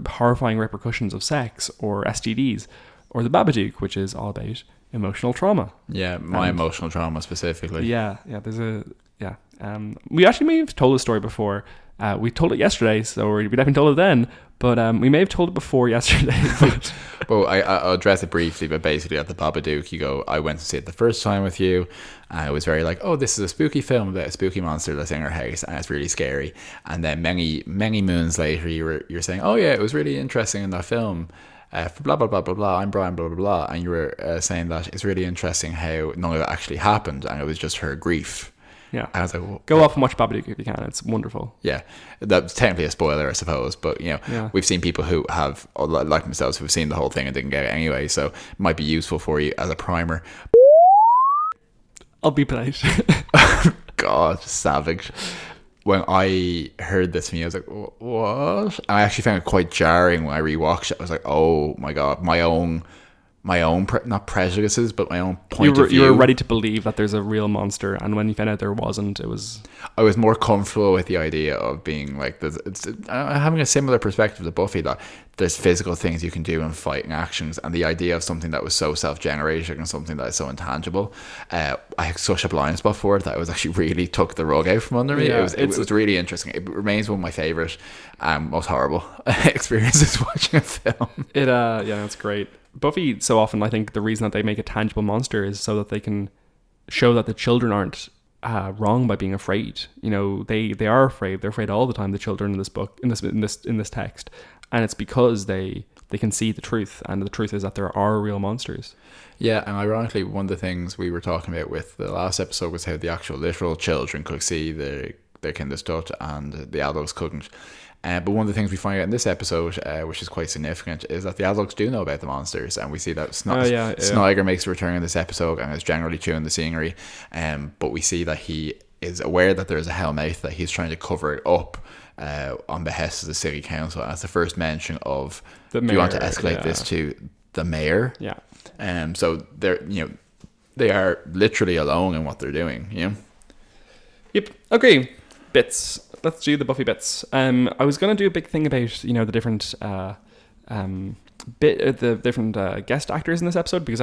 horrifying repercussions of sex or STDs, or the Babadook, which is all about emotional trauma. Yeah, emotional trauma specifically. Yeah. There's we actually may have told a story before We told it yesterday, so we definitely told it then, but we may have told it before yesterday. But Well, I'll address it briefly, but basically at the Babadook, you go, I went to see it the first time with you, and I was very like, oh, this is a spooky film about a spooky monster that's in our house, and it's really scary. And then many moons later, you're saying, oh yeah, it was really interesting in that film. For blah blah blah blah blah. I'm Brian blah blah blah, and you were saying that it's really interesting how none of it actually happened, and it was just her grief. yeah, And I was like, well, go off and watch Babadook if you can. It's wonderful. yeah, that's technically a spoiler, I suppose, but Yeah. we've seen people who have, like themselves, who've seen the whole thing and didn't get it anyway, so it might be useful for you as a primer. I'll be polite. God, savage. When I heard this from you, I was like, what? And I actually found it quite jarring when I rewatched it. I was like, oh my God, my own not prejudices, but my own point of view. You were ready to believe that there's a real monster, and when you found out there wasn't, it was... I was more comfortable with the idea of being like, having a similar perspective to Buffy, that there's physical things you can do and fighting actions, and the idea of something that was so self-generating and something that is so intangible. I had such a blind spot for it that I was actually really took the rug out from under me. Yeah, it was really interesting. It remains one of my favourite, most horrible experiences watching a film. Yeah, that's great. Buffy, so often, I think the reason that they make a tangible monster is so that they can show that the children aren't wrong by being afraid. They are afraid. They're afraid all the time. The children in this book, in this text, and it's because they can see the truth, and the truth is that there are real monsters. Yeah, and ironically, one of the things we were talking about with the last episode was how the actual literal children could see their kind of stuff, and the adults couldn't. But one of the things we find out in this episode, which is quite significant, is that the adults do know about the monsters, and we see that Snyder makes a return in this episode and is generally chewing the scenery. But we see that he is aware that there is a hellmouth, that he's trying to cover it up on behest of the city council. And that's the first mention of, do you want to escalate this to the mayor? Yeah. So they are literally alone in what they're doing. Yep. Okay. Bits. Let's do the Buffy bits. I was going to do a big thing about the different guest actors in this episode, because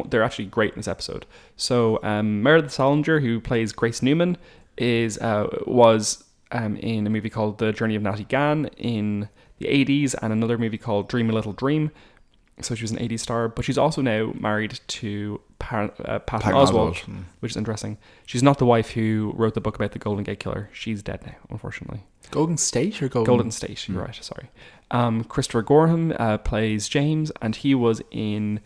they're actually great in this episode. So Meredith Salinger, who plays Grace Newman, was in a movie called The Journey of Natty Gann in the 80s, and another movie called Dream a Little Dream. So she was an 80s star, but she's also now married to Patton Oswalt, which is interesting. She's not the wife who wrote the book about the Golden Gate Killer. She's dead now, unfortunately. Golden State or Golden State, you're right, sorry. Christopher Gorham plays James, and he was in,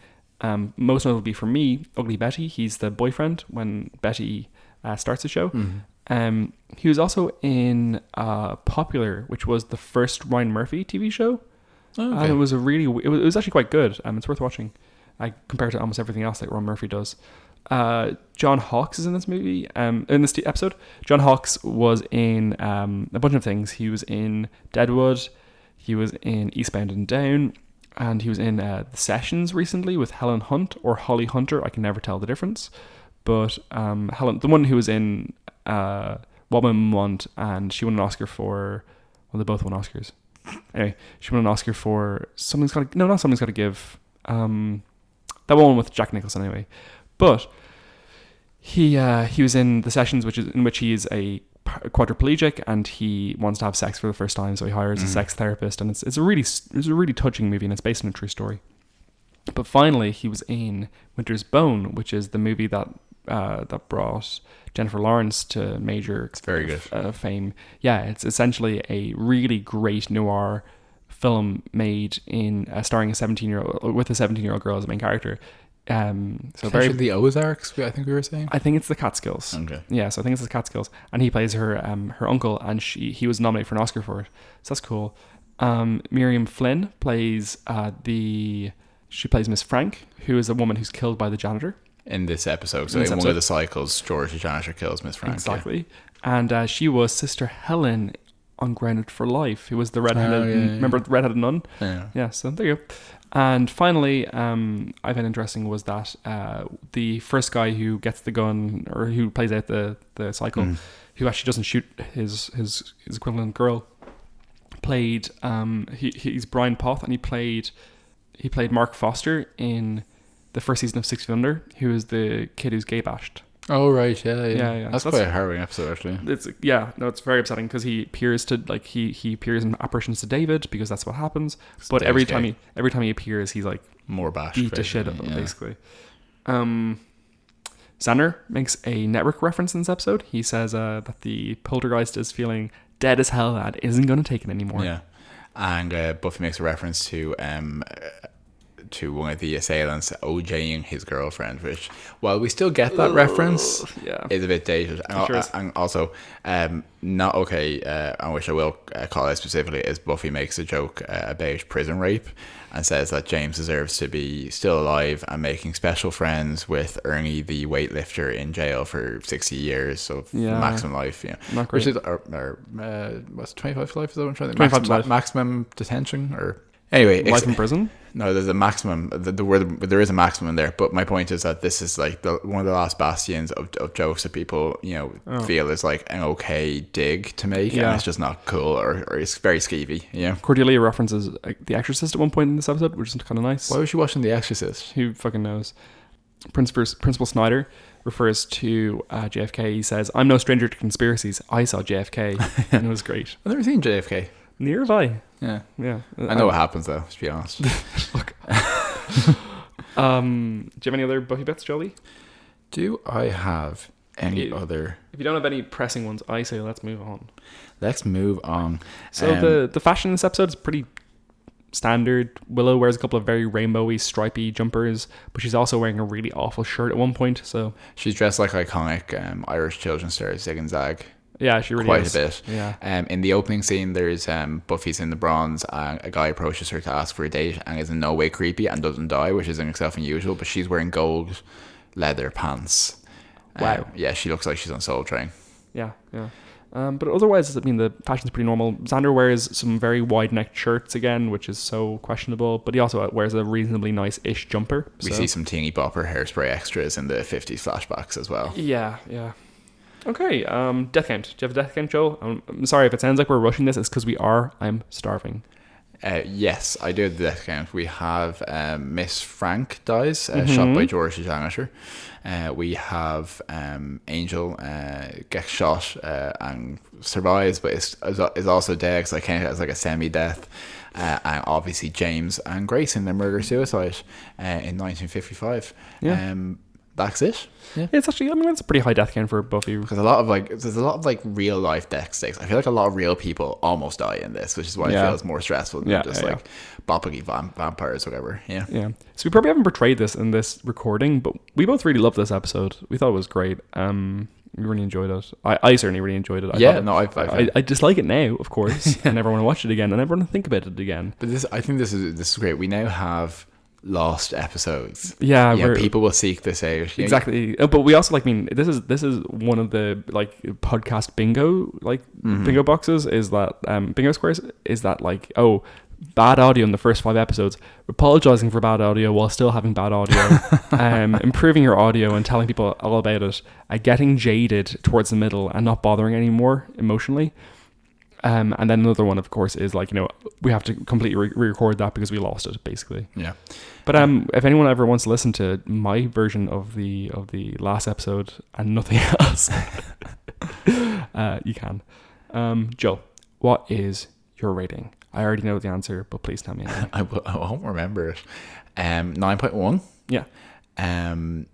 most notably for me, Ugly Betty. He's the boyfriend when Betty starts the show. Mm-hmm. He was also in Popular, which was the first Ryan Murphy TV show. Oh, okay. And it was actually quite good. It's worth watching. Compared to almost everything else that Ron Murphy does. John Hawkes is in this movie. In this episode, John Hawkes was in a bunch of things. He was in Deadwood. He was in Eastbound and Down, and he was in The Sessions recently with Helen Hunt or Holly Hunter. I can never tell the difference. But Helen, the one who was in What Women Want, and she won an Oscar for. Well, they both won Oscars. Anyway, she won an Oscar for Something's Gotta Give. That one with Jack Nicholson anyway. But he was in The Sessions, in which he is a quadriplegic and he wants to have sex for the first time, so he hires a sex therapist, and it's a really touching movie, and it's based on a true story. But finally, he was in Winter's Bone, which is the movie that brought Jennifer Lawrence to major it's very good. Fame. Yeah, it's essentially a really great noir film made in starring a 17-year-old girl as a main character. So very the Ozarks, I think we were saying. I think it's the Catskills. Okay. Yeah, so I think it's the Catskills, and he plays her uncle, and he was nominated for an Oscar for it. So that's cool. Miriam Flynn plays Miss Frank, who is a woman who's killed by the janitor. In this episode. So in one of the cycles, George the janitor kills Miss Frank. Exactly. Yeah. And she was Sister Helen on Grounded for Life, who was the redheaded, remember the redheaded nun? Yeah, so there you go. And finally, I found interesting was that the first guy who gets the gun, or who plays out the cycle, who actually doesn't shoot his equivalent girl, played, he's Brian Poth, and he played Mark Foster in the first season of 6 Feet Under, who is the kid who's gay bashed. Oh right, yeah. Yeah. That's quite a harrowing episode, actually. It's very upsetting because he appears to like he appears in apparitions to David because that's what happens. But Dave's every time he appears, he's like more bashed, beat the shit out of him, basically. Xander makes a network reference in this episode. He says that the poltergeist is feeling dead as hell and isn't going to take it anymore. Yeah, and Buffy makes a reference to one of the assailants OJing his girlfriend, which, while we still get that reference, is a bit dated. And also, not okay, and which I will call out specifically, is Buffy makes a joke about prison rape and says that James deserves to be still alive and making special friends with Ernie, the weightlifter, in jail for 60 years of maximum life. Not great. Which is, what's 25 to life? Is that what I'm trying to 25 to life. Maximum detention, or... Anyway, life in prison? No, there's a maximum. There is a maximum there. But my point is that this is like one of the last bastions of jokes that people feel is like an okay dig to make, and it's just not cool or it's very skeevy. Yeah. Cordelia references The Exorcist at one point in this episode, which is kind of nice. Why was she watching The Exorcist? Who fucking knows? Principal Snyder refers to JFK. He says, "I'm no stranger to conspiracies. I saw JFK," and it was great. I've never seen JFK. Neither have I. Yeah. I know what happens though, to be honest. Look. Do you have any other Buffy bits, Jolie? Do I have any other? If you don't have any pressing ones, I say let's move on. Let's move on. So the fashion in this episode is pretty standard. Willow wears a couple of very rainbowy, stripy jumpers, but she's also wearing a really awful shirt at one point. So she's dressed like iconic Irish children's stars, Zig and Zag. Yeah, she really quite is. A bit. Yeah. In the opening scene, there's Buffy's in the bronze, and a guy approaches her to ask for a date, and is in no way creepy and doesn't die, which is in itself unusual. But she's wearing gold leather pants. Wow. Yeah, she looks like she's on Soul Train. Yeah. But otherwise, I mean, the fashion's pretty normal. Xander wears some very wide-necked shirts again, which is so questionable. But he also wears a reasonably nice-ish jumper. We see some teeny bopper Hairspray extras in the 50s flashbacks as well. Yeah. Okay, death count. Do you have a death count, Joel? I'm sorry if it sounds like we're rushing this. It's because we are. I'm starving. Yes, I do have the death count. We have Miss Frank dies, shot by George the janitor. We have Angel gets shot and survives, but is also dead, because I count it as like a semi-death. And obviously James and Grace in their murder-suicide in 1955. Yeah. That's it. Yeah. It's actually, I mean, that's a pretty high death count for Buffy. Because there's a lot of real life death stakes. I feel like a lot of real people almost die in this, which is why it feels more stressful than boppity vampires or whatever. Yeah. So we probably haven't portrayed this in this recording, but we both really loved this episode. We thought it was great. We really enjoyed it. I certainly really enjoyed it. I dislike it now, of course. I never want to watch it again. I never want to think about it again. But I think this is great. We now have lost episodes. People will seek this out. Exactly. But we also this is one of the podcast bingo bingo boxes, is that bingo squares, is that bad audio in the first 5 episodes, apologizing for bad audio while still having bad audio, improving your audio and telling people all about it, getting jaded towards the middle and not bothering anymore emotionally. And then another one, of course, is we have to completely re-record that because we lost it, basically. Yeah. But if anyone ever wants to listen to my version of the last episode and nothing else, you can. Joe, what is your rating? I already know the answer, but please tell me. I won't remember it. 9.1. Yeah.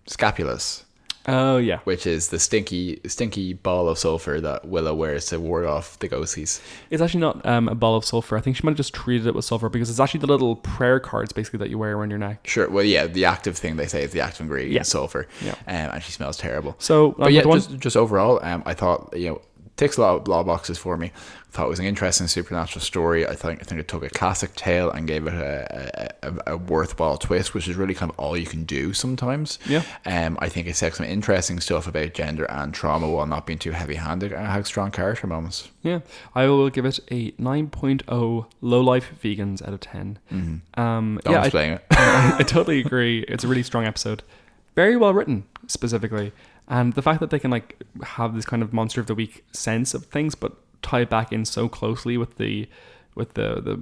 Scapulas. Oh yeah, which is the stinky ball of sulfur that Willow wears to ward off the ghosties. It's actually not a ball of sulfur. I think she might have just treated it with sulfur, because it's actually the little prayer cards basically that you wear around your neck. Sure. Well, yeah, the active thing they say is the active ingredient, sulfur. Yeah. And she smells terrible. So, but just overall, I thought ticks a lot of boxes for me. I thought it was an interesting supernatural story. I think it took a classic tale and gave it a worthwhile twist, which is really kind of all you can do sometimes. Yeah. I think it said some interesting stuff about gender and trauma while not being too heavy-handed, and had strong character moments. Yeah. I will give it a 9.0 low-life vegans out of 10. Mm-hmm. Don't explain it. I totally agree. It's a really strong episode. Very well written, specifically. And the fact that they can have this kind of monster of the week sense of things, but tie it back in so closely with the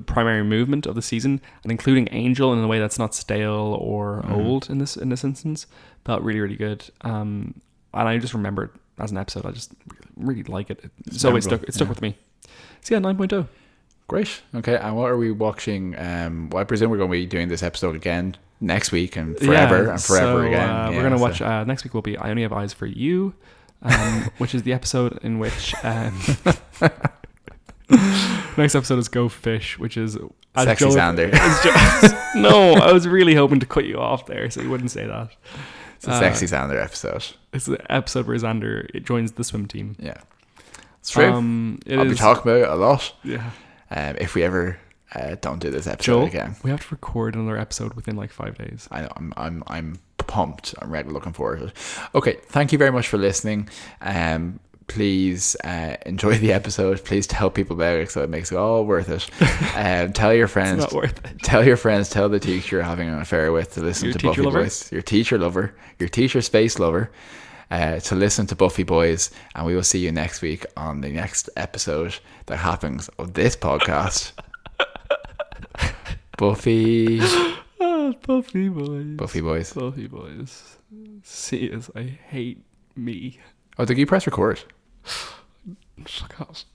primary movement of the season, and including Angel in a way that's not stale or old in this instance, felt really, really good. I just remember it as an episode. I just really like it. So it stuck with me. So yeah, 9.0. Great. Okay, and what are we watching? Well, I presume we're going to be doing this episode again next week and forever again. We're going to watch, next week will be I Only Have Eyes for You, which is the episode in which... next episode is Go Fish, which is... Sexy Xander. No, I was really hoping to cut you off there so you wouldn't say that. It's a Sexy Xander episode. It's the episode where Xander joins the swim team. Yeah. It's true. I'll be talking about it a lot. Yeah. If we ever don't do this episode again, we have to record another episode within like 5 days. I know. I'm pumped. I'm really looking forward to it. Okay, thank you very much for listening. Please enjoy the episode. Please tell people about it so it makes it all worth it. Tell your friends. It's not worth it. Tell your friends. Tell the teacher you're having an affair with to listen to Buffy Boys. Your teacher lover. Your teacher space lover. To listen to Buffy Boys, and we will see you next week on the next episode that happens of this podcast. Buffy. Buffy Boys. Buffy Boys. Buffy Boys. See us. I hate me. Oh, did you press record? Fuck off.